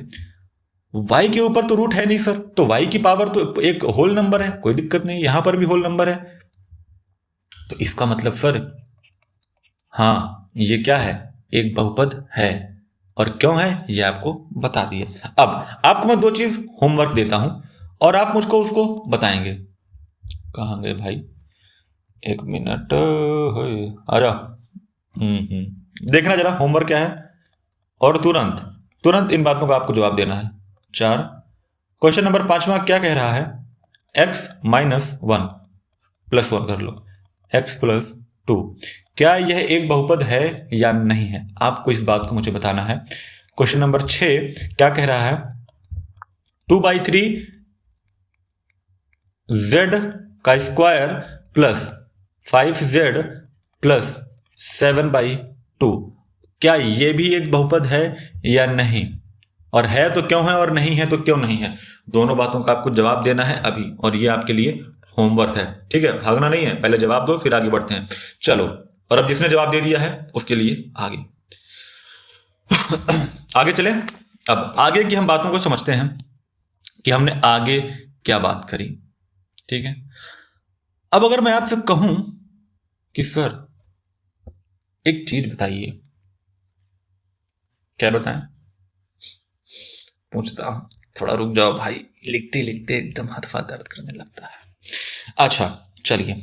y के ऊपर तो रूट है नहीं सर, तो y की पावर तो एक होल नंबर है, कोई दिक्कत नहीं। यहां पर भी होल नंबर है, तो इसका मतलब सर हाँ ये क्या है, एक बहुपद है। और क्यों है ये आपको बता दिए। अब आपको मैं 2 चीज होमवर्क देता हूं और आप मुझको उसको बताएंगे। कहां गए भाई, 1 मिनट, अरे देखना जरा होमवर्क क्या है, और तुरंत तुरंत इन बातों का आपको जवाब देना है। 4 क्वेश्चन नंबर 5वां क्या कह रहा है, x - 1 + 1 कर लो, x + 2। क्या यह एक बहुपद है या नहीं है, आपको इस बात को मुझे बताना है। क्वेश्चन नंबर 6 क्या कह रहा है, 2/3 z का स्क्वायर प्लस 5z प्लस 7/2। क्या यह भी एक बहुपद है या नहीं, और है तो क्यों है, और नहीं है तो क्यों नहीं है। दोनों बातों का आपको जवाब देना है अभी, और ये आपके लिए होमवर्क है, ठीक है। भागना नहीं है, पहले जवाब दो फिर आगे बढ़ते हैं। चलो, और अब जिसने जवाब दे दिया है उसके लिए आगे आगे चले। अब आगे की हम बातों को समझते हैं कि हमने आगे क्या बात करी, ठीक है। अब अगर मैं आपसे कहूं कि सर एक चीज बताइए, क्या बताएं, पूछता हूं, थोड़ा रुक जाओ भाई, लिखते लिखते एकदम हाथ दर्द करने लगता है। अच्छा चलिए,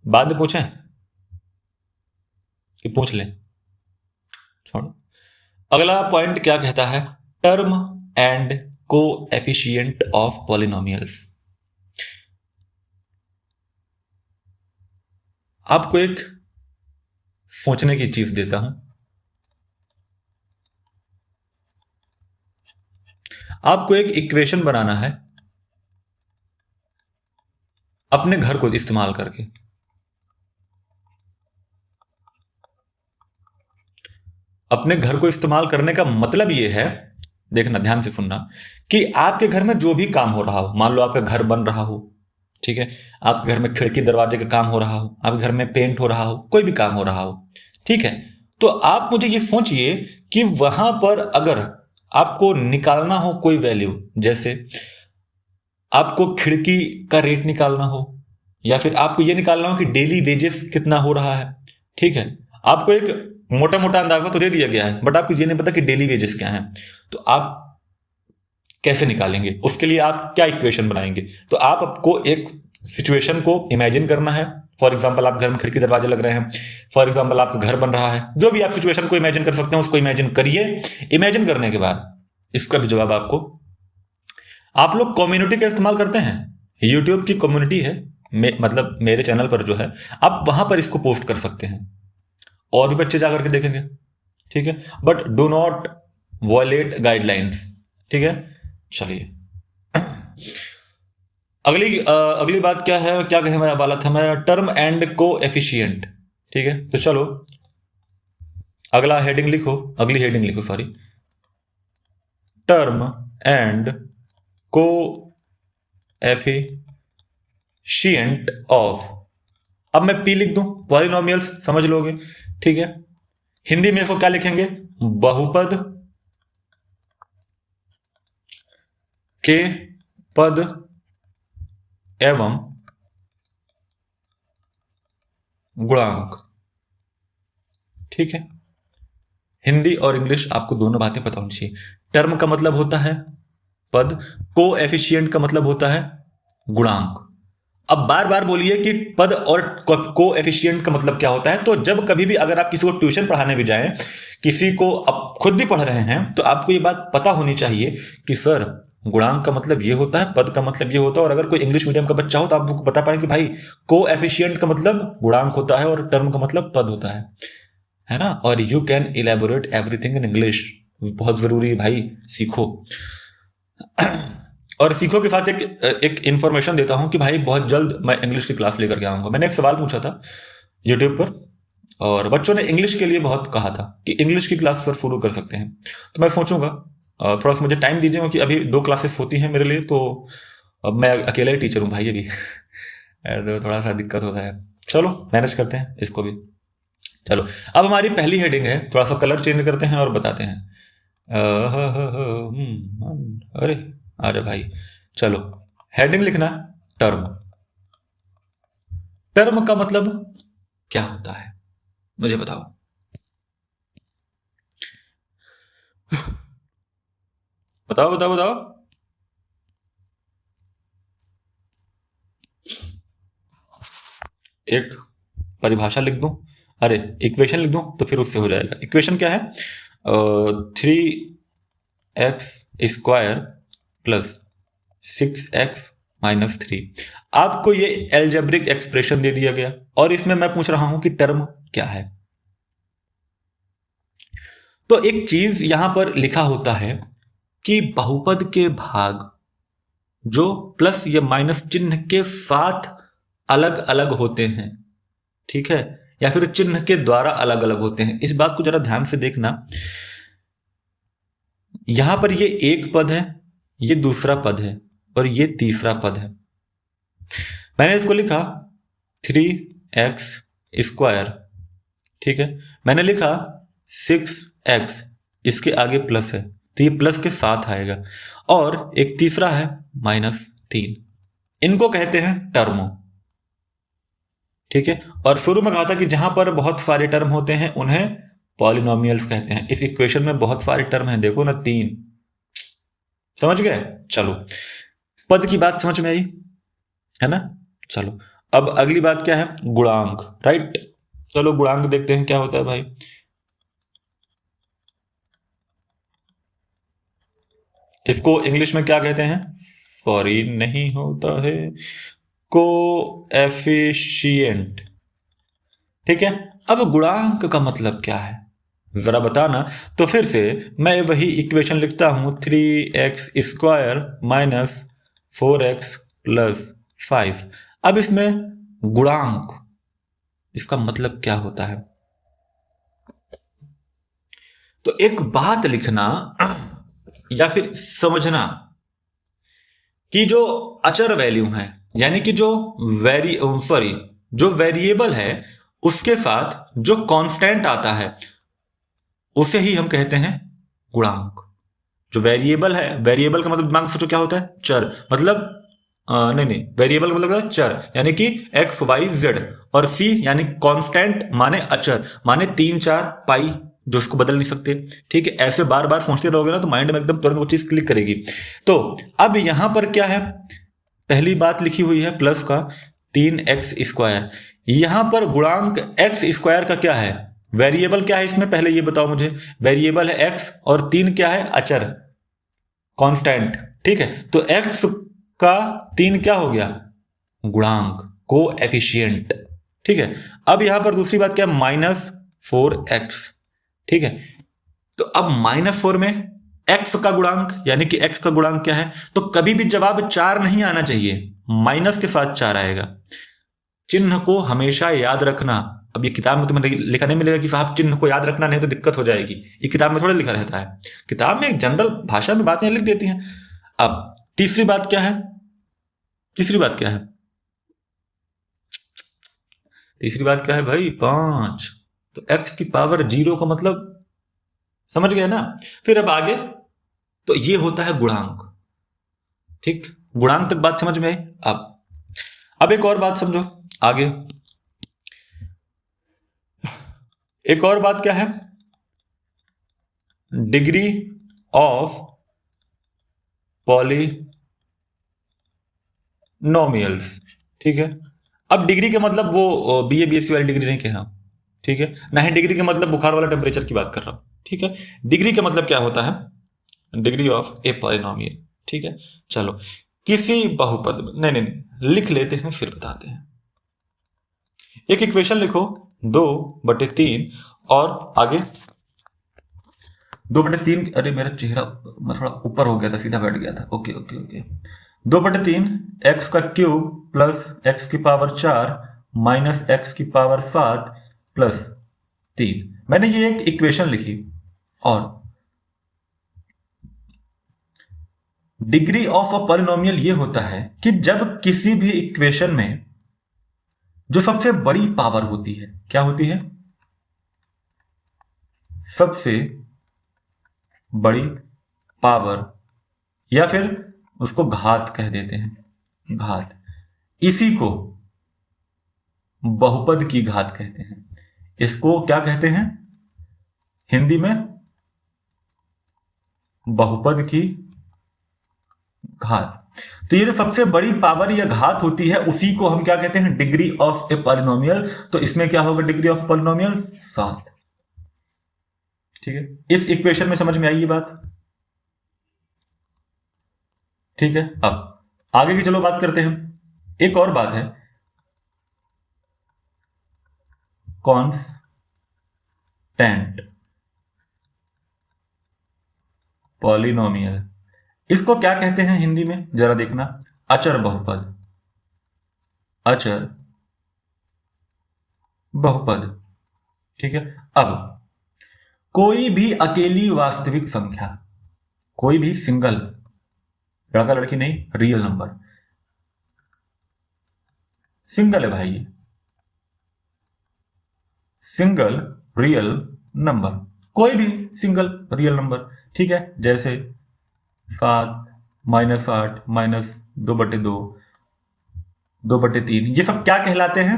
बाद में पूछें कि पूछ लें, छोड़ो। अगला पॉइंट क्या कहता है, term and coefficient of polynomials. आपको एक सोचने की चीज देता हूं। आपको एक इक्वेशन बनाना है अपने घर को इस्तेमाल करके। अपने घर को इस्तेमाल करने का मतलब यह है, देखना ध्यान से सुनना, कि आपके घर में जो भी काम हो रहा हो, मान लो आपका घर बन रहा हो, ठीक है, आपके घर में खिड़की दरवाजे का काम हो रहा हो, आपके घर में पेंट हो रहा हो, कोई भी काम हो रहा हो, ठीक है। तो आप मुझे ये सोचिए कि वहां पर अगर आपको निकालना हो कोई वैल्यू, जैसे आपको खिड़की का रेट निकालना हो, या फिर आपको यह निकालना हो कि डेली वेजेस कितना हो रहा है, ठीक है। आपको एक मोटा मोटा अंदाजा तो दे दिया गया है, बट आपको ये नहीं पता कि डेली वेजेस क्या है, तो आप कैसे निकालेंगे, उसके लिए आप क्या इक्वेशन बनाएंगे। तो आपको एक सिचुएशन को इमेजिन करना है। फॉर एग्जांपल आप घर में खिड़की दरवाजे लग रहे हैं, फॉर एग्जांपल आपका घर बन रहा है, जो भी आप सिचुएशन को इमेजिन कर सकते हैं उसको इमेजिन करिए। इमेजिन करने के बाद इसका भी जवाब आपको आप लोग कम्युनिटी का इस्तेमाल करते हैं? यूट्यूब की कम्युनिटी है, मतलब मेरे चैनल पर जो है, आप वहां पर इसको पोस्ट कर सकते हैं और भी बच्चे जाकर के देखेंगे, ठीक है। But do not violate guidelines, ठीक है। चलिए अगली बात क्या है, क्या कहने वाला था मैं, टर्म एंड कोएफिशिएंट, ठीक है। तो चलो अगली हेडिंग लिखो sorry, term and coefficient of, अब मैं पी लिख दूं, पॉलिनोमियल्स समझ लोगे, ठीक है। हिंदी में इसको क्या लिखेंगे, बहुपद के पद एवं गुणांक, ठीक है। हिंदी और इंग्लिश आपको दोनों बातें पता होनी चाहिए। टर्म का मतलब होता है पद, कोएफिशिएंट का मतलब होता है गुणांक। अब बार बार बोलिए कि पद और कोएफिशिएंट का मतलब क्या होता है। तो जब कभी भी अगर आप किसी को ट्यूशन पढ़ाने भी जाएं, किसी को आप खुद भी पढ़ रहे हैं, तो आपको ये बात पता होनी चाहिए कि सर गुणांक का मतलब ये होता है, पद का मतलब ये होता है। और अगर कोई इंग्लिश मीडियम का बच्चा हो तो आप बता पाए कि भाई कोएफिशिएंट का मतलब गुणांक होता है और टर्म का मतलब पद होता है ना। और you can elaborate everything in English, बहुत जरूरी है भाई, सीखो। और सीखो के साथ एक इंफॉर्मेशन देता हूं कि भाई बहुत जल्द मैं इंग्लिश की क्लास लेकर के आऊंगा। मैंने एक सवाल पूछा था यूट्यूब पर और बच्चों ने इंग्लिश के लिए बहुत कहा था कि इंग्लिश की क्लास सर शुरू कर सकते हैं। तो मैं सोचूंगा, थोड़ा सा मुझे टाइम दीजिएगा कि अभी 2 क्लासेस होती हैं मेरे लिए, तो अब मैं अकेला ही टीचर हूँ भाई अभी। तो थोड़ा सा दिक्कत होता है, चलो मैनेज करते हैं इसको भी। चलो अब हमारी पहली हेडिंग है, थोड़ा सा कलर चेंज करते हैं और बताते हैं। अरे आजा भाई, चलो हेडिंग लिखना टर्म। टर्म का मतलब क्या होता है मुझे बताओ। बताओ बताओ बताओ। एक परिभाषा लिख दूं, अरे इक्वेशन लिख दूं तो फिर उससे हो जाएगा। इक्वेशन क्या है, 3x² प्लस 6x-3। आपको ये एल्जेब्रिक एक्सप्रेशन दे दिया गया और इसमें मैं पूछ रहा हूं कि टर्म क्या है। तो एक चीज यहां पर लिखा होता है कि बहुपद के भाग जो प्लस या माइनस चिन्ह के साथ अलग अलग होते हैं, ठीक है, या फिर चिन्ह के द्वारा अलग अलग होते हैं। इस बात को जरा ध्यान से देखना, यहां पर ये एक पद है, ये दूसरा पद है और ये तीसरा पद है। मैंने इसको लिखा 3x², ठीक है। मैंने लिखा 6x, इसके आगे प्लस है तो ये प्लस के साथ आएगा, और एक तीसरा है -3। इनको कहते हैं टर्म, ठीक है। और शुरू में कहा था कि जहां पर बहुत सारे टर्म होते हैं उन्हें पॉलिनोमियल्स कहते हैं। इस इक्वेशन में बहुत सारे टर्म हैं, देखो ना 3, समझ गए। चलो पद की बात समझ में आई है ना। चलो अब अगली बात क्या है, गुणांक, राइट। चलो गुणांक देखते हैं क्या होता है भाई। इसको इंग्लिश में क्या कहते हैं, सॉरी नहीं होता है, कोएफिशिएंट, ठीक है। अब गुणांक का मतलब क्या है जरा बताना। तो फिर से मैं वही इक्वेशन लिखता हूं, 3x² माइनस 4x प्लस 5। अब इसमें गुणांक, इसका मतलब क्या होता है। तो एक बात लिखना या फिर समझना कि जो अचर वैल्यू है, यानी कि जो जो वेरिएबल है उसके साथ जो कांस्टेंट आता है उसे ही हम कहते हैं गुणांक। जो वेरिएबल है, वेरिएबल का मतलब दिमाग सोचो क्या होता है, चर, मतलब नहीं, वेरिएबल का मतलब है चर, यानी कि x y z, और c यानी कांस्टेंट माने अचर, माने 3 4 पाई, जो उसको बदल नहीं सकते, ठीक है। ऐसे बार बार सोचते रहोगे ना तो माइंड में एकदम तुरंत वो चीज क्लिक करेगी। तो अब यहां पर क्या है, पहली बात लिखी हुई है प्लस का 3x²। यहां पर गुणांक x² का क्या है, वेरिएबल क्या है इसमें, पहले ये बताओ मुझे। वेरिएबल है x और 3 क्या है, अचर, कांस्टेंट, ठीक है। तो x का 3 क्या हो गया, गुणांक, कोएफिशिएंट, ठीक है। अब यहां पर दूसरी बात क्या है, -4x, ठीक है। तो अब -4 में x का गुणांक, यानी कि x का गुणांक क्या है, तो कभी भी जवाब 4 नहीं आना चाहिए, माइनस के साथ 4 आएगा। चिन्ह को हमेशा याद रखना। अब ये किताब में तुम्हें लिखा नहीं मिलेगा कि साहब चिन्ह को याद रखना, नहीं तो दिक्कत हो जाएगी, ये किताब में थोड़ा लिखा रहता है। किताब में एक जनरल भाषा में बातें लिख देती हैं। अब तीसरी बात क्या है, तीसरी बात क्या है, तीसरी बात क्या है भाई, 5। तो x की पावर 0 का मतलब समझ गए ना। फिर अब आगे, तो ये होता है गुणांक, ठीक, गुणांक तक बात समझ में आई। अब एक और बात समझो आगे, एक और बात क्या है, डिग्री ऑफ पॉलिनोमियल्स, ठीक है। अब डिग्री के मतलब वो बीए बीएससी वाली डिग्री नहीं कहना, ठीक है, ना ही डिग्री के मतलब बुखार वाला टेम्परेचर की बात कर रहा हूं, ठीक है। डिग्री का मतलब क्या होता है, डिग्री ऑफ ए पॉलिनोमियल, ठीक है। चलो किसी बहुपद में, नहीं लिख लेते हैं फिर बताते हैं। एक इक्वेशन लिखो, 2/3 और आगे 2/3, अरे मेरा चेहरा मैं थोड़ा ऊपर हो गया था, सीधा बैठ गया था, ओके ओके ओके। 2/3 x का क्यूब प्लस x की पावर 4 माइनस x की पावर 7 प्लस 3। मैंने ये एक इक्वेशन लिखी। और डिग्री ऑफ अ पॉलिनोमियल ये होता है कि जब किसी भी इक्वेशन में जो सबसे बड़ी पावर होती है, क्या होती है, सबसे बड़ी पावर, या फिर उसको घात कह देते हैं, घात, इसी को बहुपद की घात कहते हैं। इसको क्या कहते हैं हिंदी में, बहुपद की घात। तो ये जो सबसे बड़ी पावर या घात होती है उसी को हम क्या कहते हैं, डिग्री ऑफ ए पॉलिनोमियल। तो इसमें क्या होगा, डिग्री ऑफ पॉलिनोमियल 7, ठीक है। इस इक्वेशन में समझ में आई ये बात, ठीक है। अब आगे की चलो बात करते हैं। एक और बात है, कांस्टेंट पॉलिनोमियल, इसको क्या कहते हैं हिंदी में, जरा देखना, अचर बहुपद, अचर बहुपद, ठीक है। अब कोई भी अकेली वास्तविक संख्या, कोई भी सिंगल, लड़का लड़की नहीं, रियल नंबर, सिंगल है भाई, सिंगल रियल नंबर, कोई भी सिंगल रियल नंबर, ठीक है। जैसे 7 -8 -2/2 2/3, ये सब क्या कहलाते हैं,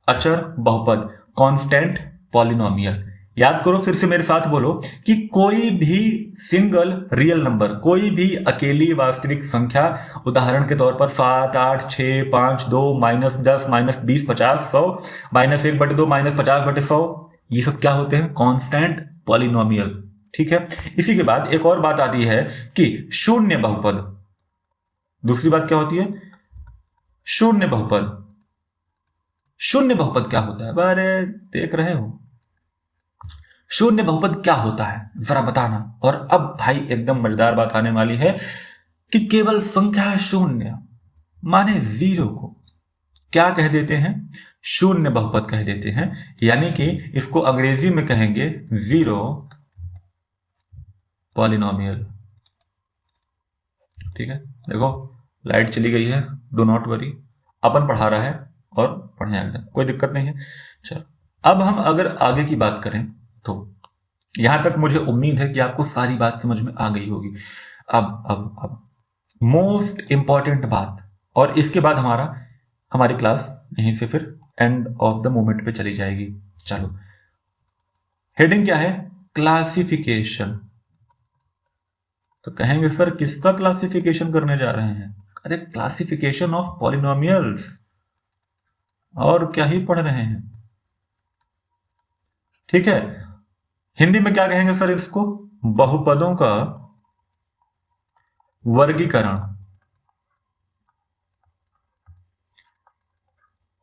अचर बहुपद, कांस्टेंट पॉलिनोमियल। याद करो, फिर से मेरे साथ बोलो कि कोई भी सिंगल रियल नंबर, कोई भी अकेली वास्तविक संख्या, उदाहरण के तौर पर 7 8 6 5 2 -10 -20 50 100 -1/2 -50/100, ये सब क्या होते हैं, कांस्टेंट पॉलिनोमियल, ठीक है। इसी के बाद एक और बात आती है कि शून्य बहुपद। दूसरी बात क्या होती है, शून्य बहुपद। शून्य बहुपद क्या होता है, अरे देख रहे हो, शून्य बहुपद क्या होता है जरा बताना। और अब भाई एकदम मजेदार बात आने वाली है कि केवल संख्या शून्य माने 0 को क्या कह देते हैं, शून्य बहुपद कह देते हैं। यानी कि इसको अंग्रेजी में कहेंगे जीरो पॉलिनोमियल, ठीक है। देखो लाइट चली गई है, डो नॉट वरी, अपन पढ़ा रहा है और बढ़िया एकदम, कोई दिक्कत नहीं है। चलो अब हम अगर आगे की बात करें तो यहां तक मुझे उम्मीद है कि आपको सारी बात समझ में आ गई होगी। अब मोस्ट इंपॉर्टेंट बात, और इसके बाद हमारी क्लास यहीं से फिर एंड ऑफ द मोमेंट पे चली जाएगी। चलो हेडिंग क्या है, क्लासिफिकेशन। तो कहेंगे सर किसका क्लासिफिकेशन करने जा रहे हैं, अरे क्लासिफिकेशन ऑफ पॉलिनोमियल्स, और क्या ही पढ़ रहे हैं, ठीक है। हिंदी में क्या कहेंगे सर इसको, बहुपदों का वर्गीकरण।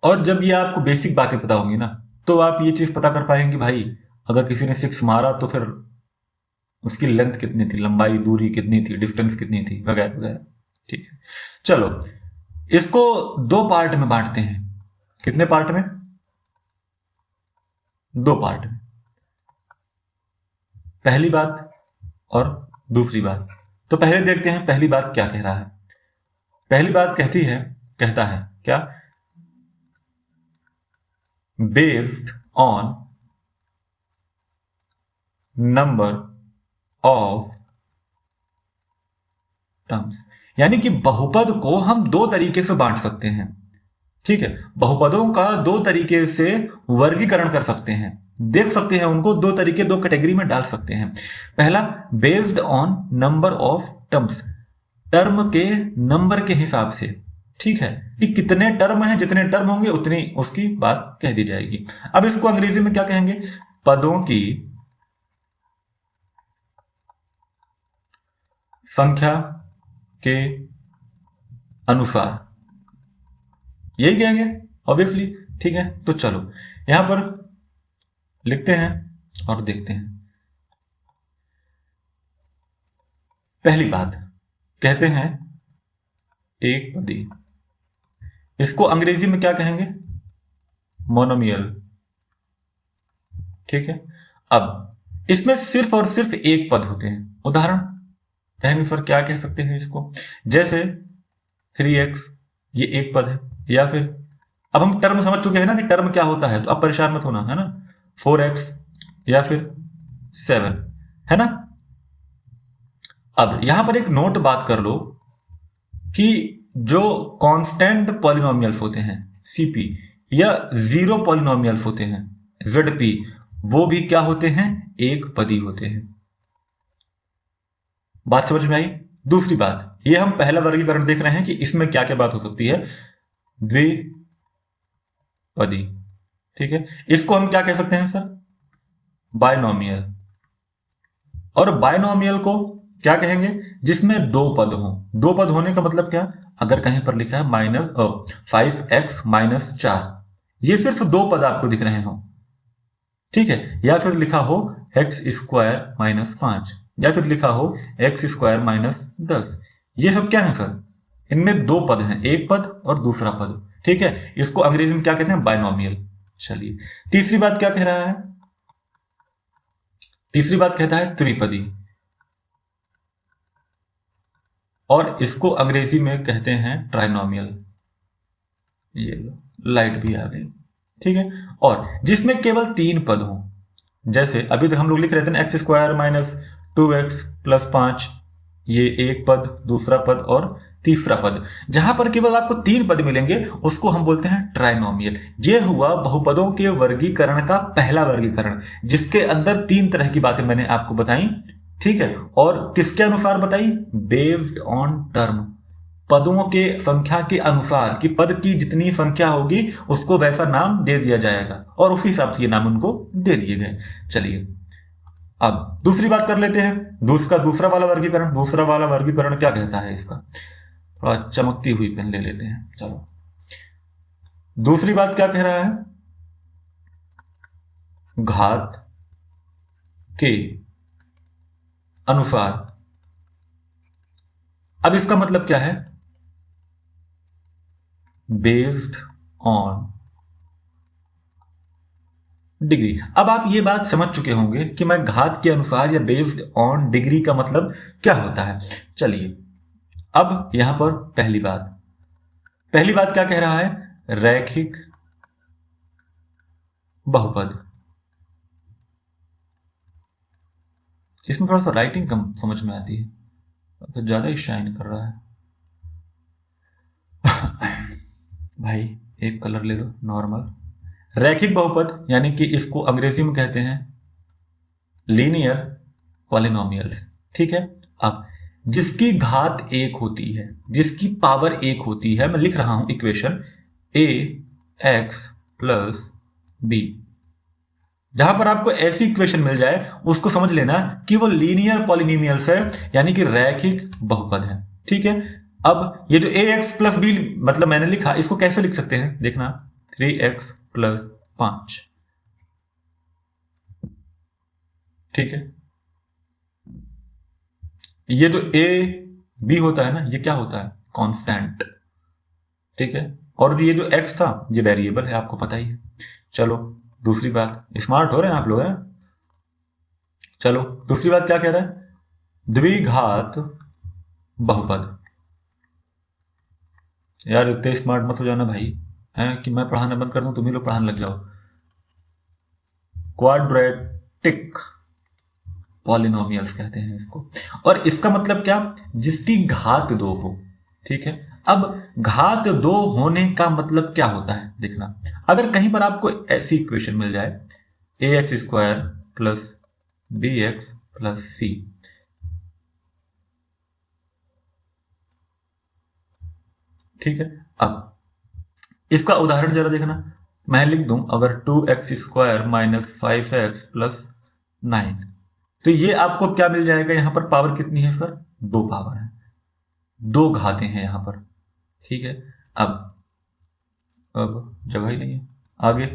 और जब ये आपको बेसिक बातें पता होंगी ना, तो आप ये चीज पता कर पाएंगे भाई, अगर किसी ने 6 मारा तो फिर उसकी लेंथ कितनी थी, लंबाई, दूरी कितनी थी, डिस्टेंस कितनी थी, वगैरह वगैरह। ठीक है, चलो इसको 2 पार्ट में बांटते हैं। कितने पार्ट में? 2 पार्ट में। पहली बात और दूसरी बात। तो पहले देखते हैं पहली बात क्या कह रहा है। पहली बात कहता है क्या? Based on number of terms, यानी कि बहुपद को हम 2 तरीके से बांट सकते हैं। ठीक है, बहुपदों का 2 तरीके से वर्गीकरण कर सकते हैं, देख सकते हैं उनको 2 तरीके, 2 कैटेगरी में डाल सकते हैं। पहला, based on number of terms, term के नंबर के हिसाब से। ठीक है, कि कितने टर्म हैं, जितने टर्म होंगे उतनी उसकी बात कह दी जाएगी। अब इसको अंग्रेजी में क्या कहेंगे? पदों की संख्या के अनुसार, यही कहेंगे ऑब्वियसली। ठीक है, तो चलो यहां पर लिखते हैं और देखते हैं। पहली बात कहते हैं एक पदी, इसको अंग्रेजी में क्या कहेंगे? मोनोमियल। ठीक है, अब इसमें सिर्फ और सिर्फ एक पद होते हैं। उदाहरण कहेंगे सर क्या कह सकते हैं इसको? जैसे 3x, ये एक पद है। या फिर अब हम टर्म समझ चुके हैं ना कि टर्म क्या होता है, तो अब परेशान मत होना, है ना। 4x या फिर 7, है ना। अब यहां पर एक नोट बात कर लो कि जो कांस्टेंट पॉलिनोमियल्स होते हैं CP, या जीरो पॉलिनोमियल्स होते हैं ZP, वो भी क्या होते हैं? एक पदी होते हैं। बात समझ में आई? दूसरी बात, ये हम पहला वर्गीकरण देख रहे हैं कि इसमें क्या क्या बात हो सकती है। द्विपदी। ठीक है, इसको हम क्या कह सकते हैं सर? बायनोमियल। और बायनोमियल को क्या कहेंगे? जिसमें 2 पद हो। 2 पद होने का मतलब क्या? अगर कहीं पर लिखा है -5x - 4, ये सिर्फ 2 पद आपको दिख रहे हो। ठीक है, या फिर लिखा हो x² - 5, या फिर लिखा हो x² - 10, ये सब क्या है सर? इनमें 2 पद हैं, एक पद और दूसरा पद। ठीक है, इसको अंग्रेजी में क्या कहते हैं? बायनोमियल। चलिए, तीसरी बात क्या कह रहा है? तीसरी बात कहता है त्रिपदी, और इसको अंग्रेजी में कहते हैं ट्राइनोमियल। ये लो, लाइट भी आ गई। ठीक है, और जिसमें केवल 3 पद हो, जैसे अभी तक हम लोग लिख रहे थे ना, x² - 2x + 5, ये एक पद, दूसरा पद और तीसरा पद। जहां पर केवल आपको 3 पद मिलेंगे उसको हम बोलते हैं ट्राइनोमियल। ये हुआ बहुपदों के वर्गीकरण का पहला वर्गीकरण, जिसके अंदर 3 तरह की बातें मैंने आपको बताई। ठीक है, और किसके अनुसार बताई? बेस्ड ऑन टर्म, पदों के संख्या के अनुसार, कि पद की जितनी संख्या होगी उसको वैसा नाम दे दिया जाएगा, और उसी हिसाब से ये नाम उनको दे दिए गए। चलिए, अब दूसरी बात कर लेते हैं, दूसरा वाला वर्गीकरण। दूसरा वाला वर्गीकरण क्या कहता है इसका? थोड़ा चमकती हुई पेन ले लेते हैं। चलो, दूसरी बात क्या कह रहा है? घात के अनुसार। अब इसका मतलब क्या है? Based on degree. अब आप ये बात समझ चुके होंगे कि मैं घात के अनुसार या बेस्ड ऑन डिग्री का मतलब क्या होता है। चलिए, अब यहां पर पहली बात क्या कह रहा है? रैखिक बहुपद। इसमें थोड़ा सा राइटिंग कम समझ में आती है, तो ज्यादा ही शाइन कर रहा है। भाई एक कलर ले लो नॉर्मल। रैखिक बहुपद, यानी कि इसको अंग्रेजी में कहते हैं लीनियर पॉलिनोमियल्स। ठीक है, अब जिसकी घात 1 होती है, जिसकी पावर 1 होती है, मैं लिख रहा हूं इक्वेशन ax + b। जहां पर आपको ऐसी इक्वेशन मिल जाए उसको समझ लेना कि वो लीनियर पॉलिनोमियल्स है, यानी कि रैखिक बहुपद है। ठीक है, अब ये जो ए एक्स प्लस बी मतलब मैंने लिखा, इसको कैसे लिख सकते हैं देखना, 3x प्लस 5, ठीक है। ये जो ए बी होता है ना, ये क्या होता है, कांस्टेंट, ठीक है। और ये जो x था ये वेरिएबल है, आपको पता ही है। चलो दूसरी बात, स्मार्ट हो रहे हैं आप लोग, हैं। चलो दूसरी बात क्या कह रहा है, द्विघात बहुपद। यार इतने स्मार्ट मत हो जाना भाई, हैं कि मैं पढ़ाना बंद कर दूं, तुम ही लोग पढ़ाने लग जाओ। क्वाड्रेटिक पॉलिनोमियल्स कहते हैं इसको, और इसका मतलब क्या, जिसकी घात 2 हो, ठीक है। अब घात 2 होने का मतलब क्या होता है देखना, अगर कहीं पर आपको ऐसी इक्वेशन मिल जाए, a x square plus b x plus c, ठीक है। अब इसका उदाहरण जरा देखना, मैं लिख दूं अगर 2x square minus 5x plus 9, तो ये आपको क्या मिल जाएगा, यहां पर पावर कितनी है सर, 2 पावर है, 2 घातें हैं यहां पर, ठीक है। अब जगह ही नहीं है, आगे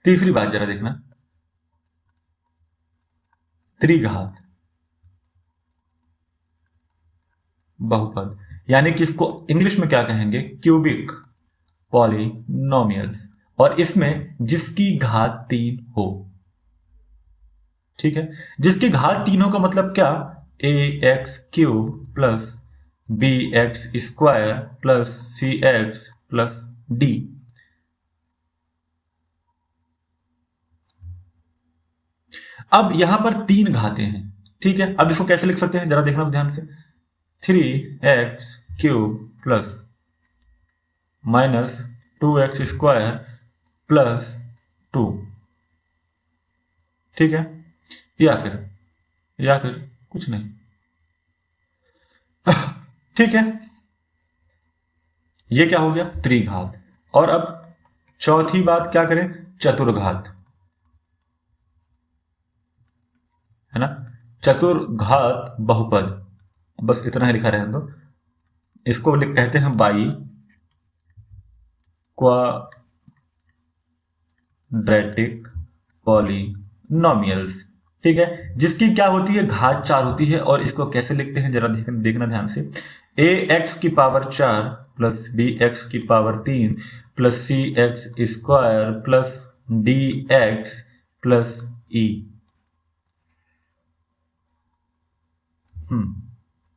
तीसरी बात जरा देखना, त्रिघात बहुपद, यानी कि इसको इंग्लिश में क्या कहेंगे, क्यूबिक पॉलिनोमियल्स, और इसमें जिसकी घात 3 हो, ठीक है। जिसकी घात 3 हो का मतलब क्या, a x cube plus b x square plus c x plus d. अब यहां पर 3 घातें हैं, ठीक है। अब इसको कैसे लिख सकते हैं जरा देखना ध्यान से, 3x cube plus minus 2x square plus 2, ठीक है, या फिर कुछ नहीं, ठीक है। ये क्या हो गया, त्रिघात। और अब चौथी बात क्या करें, चतुर्घात, है ना, चतुर्घात बहुपद, बस इतना ही लिखा रहने दो, इसको कहते हैं बाई क्वाड्रेटिक पॉलिनोमियल्स, ठीक है। जिसकी क्या होती है, घात 4 होती है, और इसको कैसे लिखते हैं जरा देखना ध्यान से, ए एक्स की पावर 4 प्लस बी एक्स की power 3 plus c x square plus d x plus e,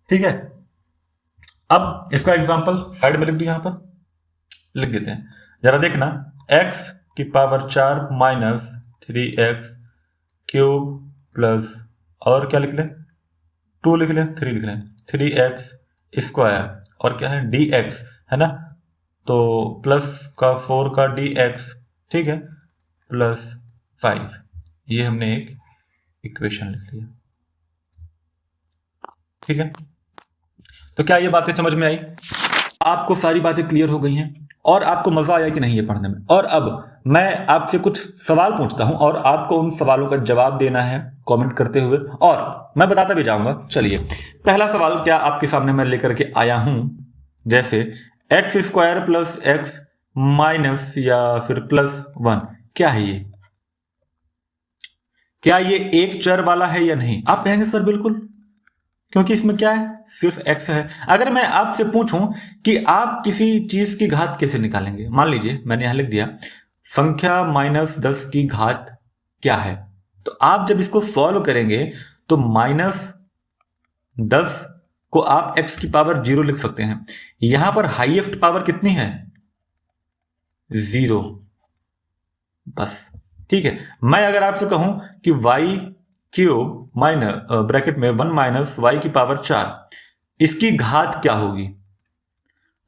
ठीक है। अब इसका एग्जांपल साइड में लिख दो, यहां पर लिख देते हैं, जरा देखना, x की power 4 minus 3x cube plus, और क्या लिख लें, 2 लिख लें, 3 लिख लें, 3x स्क्वायर, और क्या है dx, है ना, तो प्लस का 4 का dx, ठीक है, प्लस 5, ये हमने एक इक्वेशन लिख लिया, ठीक है। तो क्या ये बातें समझ में आई, आपको सारी बातें क्लियर हो गई हैं, और आपको मजा आया कि नहीं ये पढ़ने में। और अब मैं आपसे कुछ सवाल पूछता हूं, और आपको उन सवालों का जवाब देना है कमेंट करते हुए, और मैं बताता भी जाऊंगा। चलिए पहला सवाल क्या आपके सामने मैं लेकर के आया हूं, जैसे x square plus x minus या फिर प्लस 1, क्या है ये, क्या ये एक चर वाला है या नहीं, आप कहेंगे सर बिल्कुल, क्योंकि इसमें क्या है, सिर्फ x है। अगर मैं आपसे पूछूं कि आप किसी चीज की घात कैसे निकालेंगे, मान लीजिए मैंने यहां लिख दिया संख्या माइनस 10 की घात क्या है, तो आप जब इसको सॉल्व करेंगे तो माइनस 10 को आप x की पावर 0 लिख सकते हैं, यहां पर हाईएस्ट पावर कितनी है, 0, बस, ठीक है। मैं अगर आपसे कहूं कि y क्यूब माइनस ब्रैकेट में 1 माइनस वाई की पावर 4, इसकी घात क्या होगी,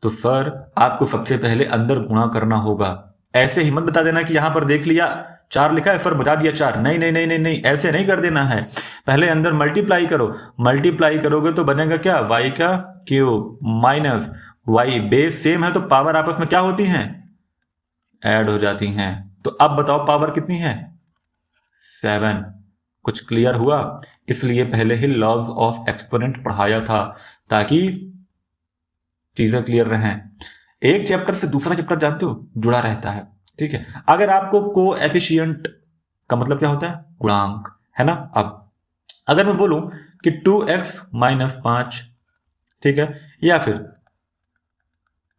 तो सर आपको सबसे पहले अंदर गुणा करना होगा, ऐसे ही मत बता देना कि यहां पर देख लिया 4 लिखा है सर बता दिया 4, नहीं नहीं नहीं नहीं नहीं, ऐसे नहीं कर देना है, पहले अंदर मल्टीप्लाई करो, मल्टीप्लाई करोगे तो बनेगा क्या, वाई का cube minus y, base same है तो पावर आपस में क्या होती हैं, ऐड हो जाती हैं। तो अब बताओ पावर कितनी है, 7, कुछ क्लियर हुआ? इसलिए पहले ही लॉज ऑफ एक्सपोनेंट पढ़ाया था ताकि चीजें क्लियर रहें। एक चैप्टर से दूसरा चैप्टर जानते हो जुड़ा रहता है, ठीक है। अगर आपको कोएफिशिएंट का मतलब क्या होता है? गुणांक, है ना। अब अगर मैं बोलूं कि 2x माइनस 5, ठीक है, या फिर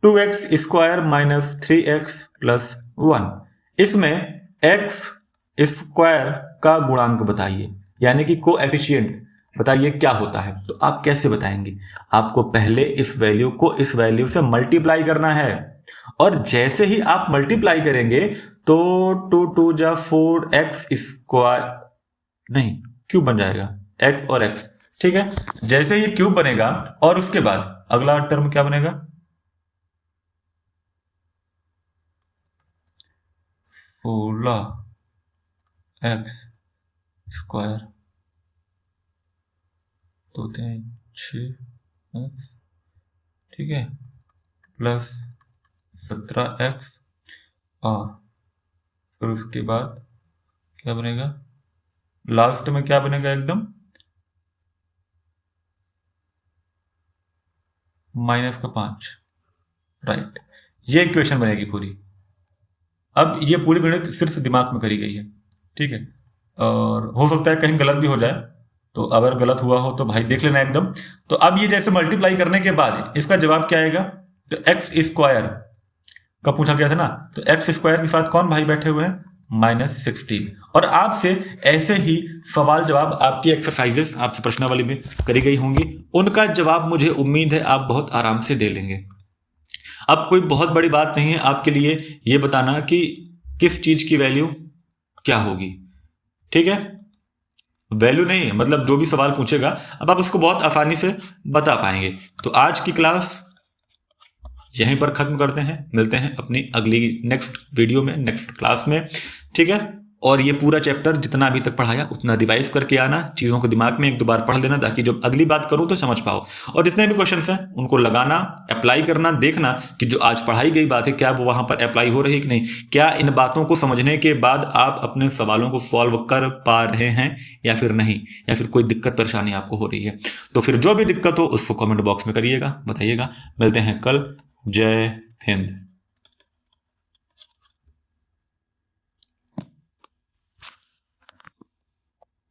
2x square minus 3x plus 1, इसमें x स्क्वायर का गुणांक बताइए, यानी कि कोएफिशिएंट बताइए क्या होता है। तो आप कैसे बताएंगे? आपको पहले इस वैल्यू को इस वैल्यू से मल्टीप्लाई करना है, और जैसे ही आप मल्टीप्लाई करेंगे तो 2 2 जा 4x स्क्वायर, नहीं क्यूब बन जाएगा, x और x, ठीक है। जैसे ये क्यूब बनेगा और उसके बाद अगला टर्म क्या बनेगा? 16x स्क्वायर 2 3 6x, ठीक है, प्लस 17x, और फिर उसके बाद क्या बनेगा? लास्ट में क्या बनेगा? एकदम -5, राइट। ये इक्वेशन बनेगी पूरी। अब ये पूरी गणित सिर्फ दिमाग में करी गई है, ठीक है, और हो सकता है कहीं गलत भी हो जाए, तो अगर गलत हुआ हो तो भाई देख लेना एकदम। तो अब ये जैसे मल्टीप्लाई करने के बाद इसका जवाब क्या आएगा? तो एक्स स्क्वायर का पूछा गया था ना, तो एक्स स्क्वायर के साथ कौन भाई बैठे हुए हैं? -16। और आपसे ऐसे ही सवाल जवाब आपकी एक्सरसाइजेस आपसे प्रश्नावली में करी गई होंगी, उनका जवाब मुझे उम्मीद है आप बहुत आराम से दे लेंगे। अब कोई बहुत बड़ी बात नहीं है आपके लिए ये बताना कि किस चीज की वैल्यू क्या होगी, ठीक है। वैल्यू नहीं है, मतलब जो भी सवाल पूछेगा अब आप उसको बहुत आसानी से बता पाएंगे। तो आज की क्लास यहीं पर खत्म करते हैं, मिलते हैं अपनी अगली नेक्स्ट वीडियो में, नेक्स्ट क्लास में, ठीक है। और ये पूरा चैप्टर जितना अभी तक पढ़ाया उतना रिवाइज करके आना, चीज़ों को दिमाग में एक दो बार पढ़ लेना, ताकि जब अगली बात करूं तो समझ पाओ। और जितने भी क्वेश्चंस हैं उनको लगाना, अप्लाई करना, देखना कि जो आज पढ़ाई गई बात है क्या वो वहां पर अप्लाई हो रही है कि नहीं, क्या इन बातों को समझने के बाद आप अपने सवालों को सॉल्व कर पा रहे हैं या फिर नहीं, या फिर कोई दिक्कत परेशानी आपको हो रही है। तो फिर जो भी दिक्कत हो उसको कमेंट बॉक्स में करिएगा, बताइएगा। मिलते हैं कल। जय हिंद।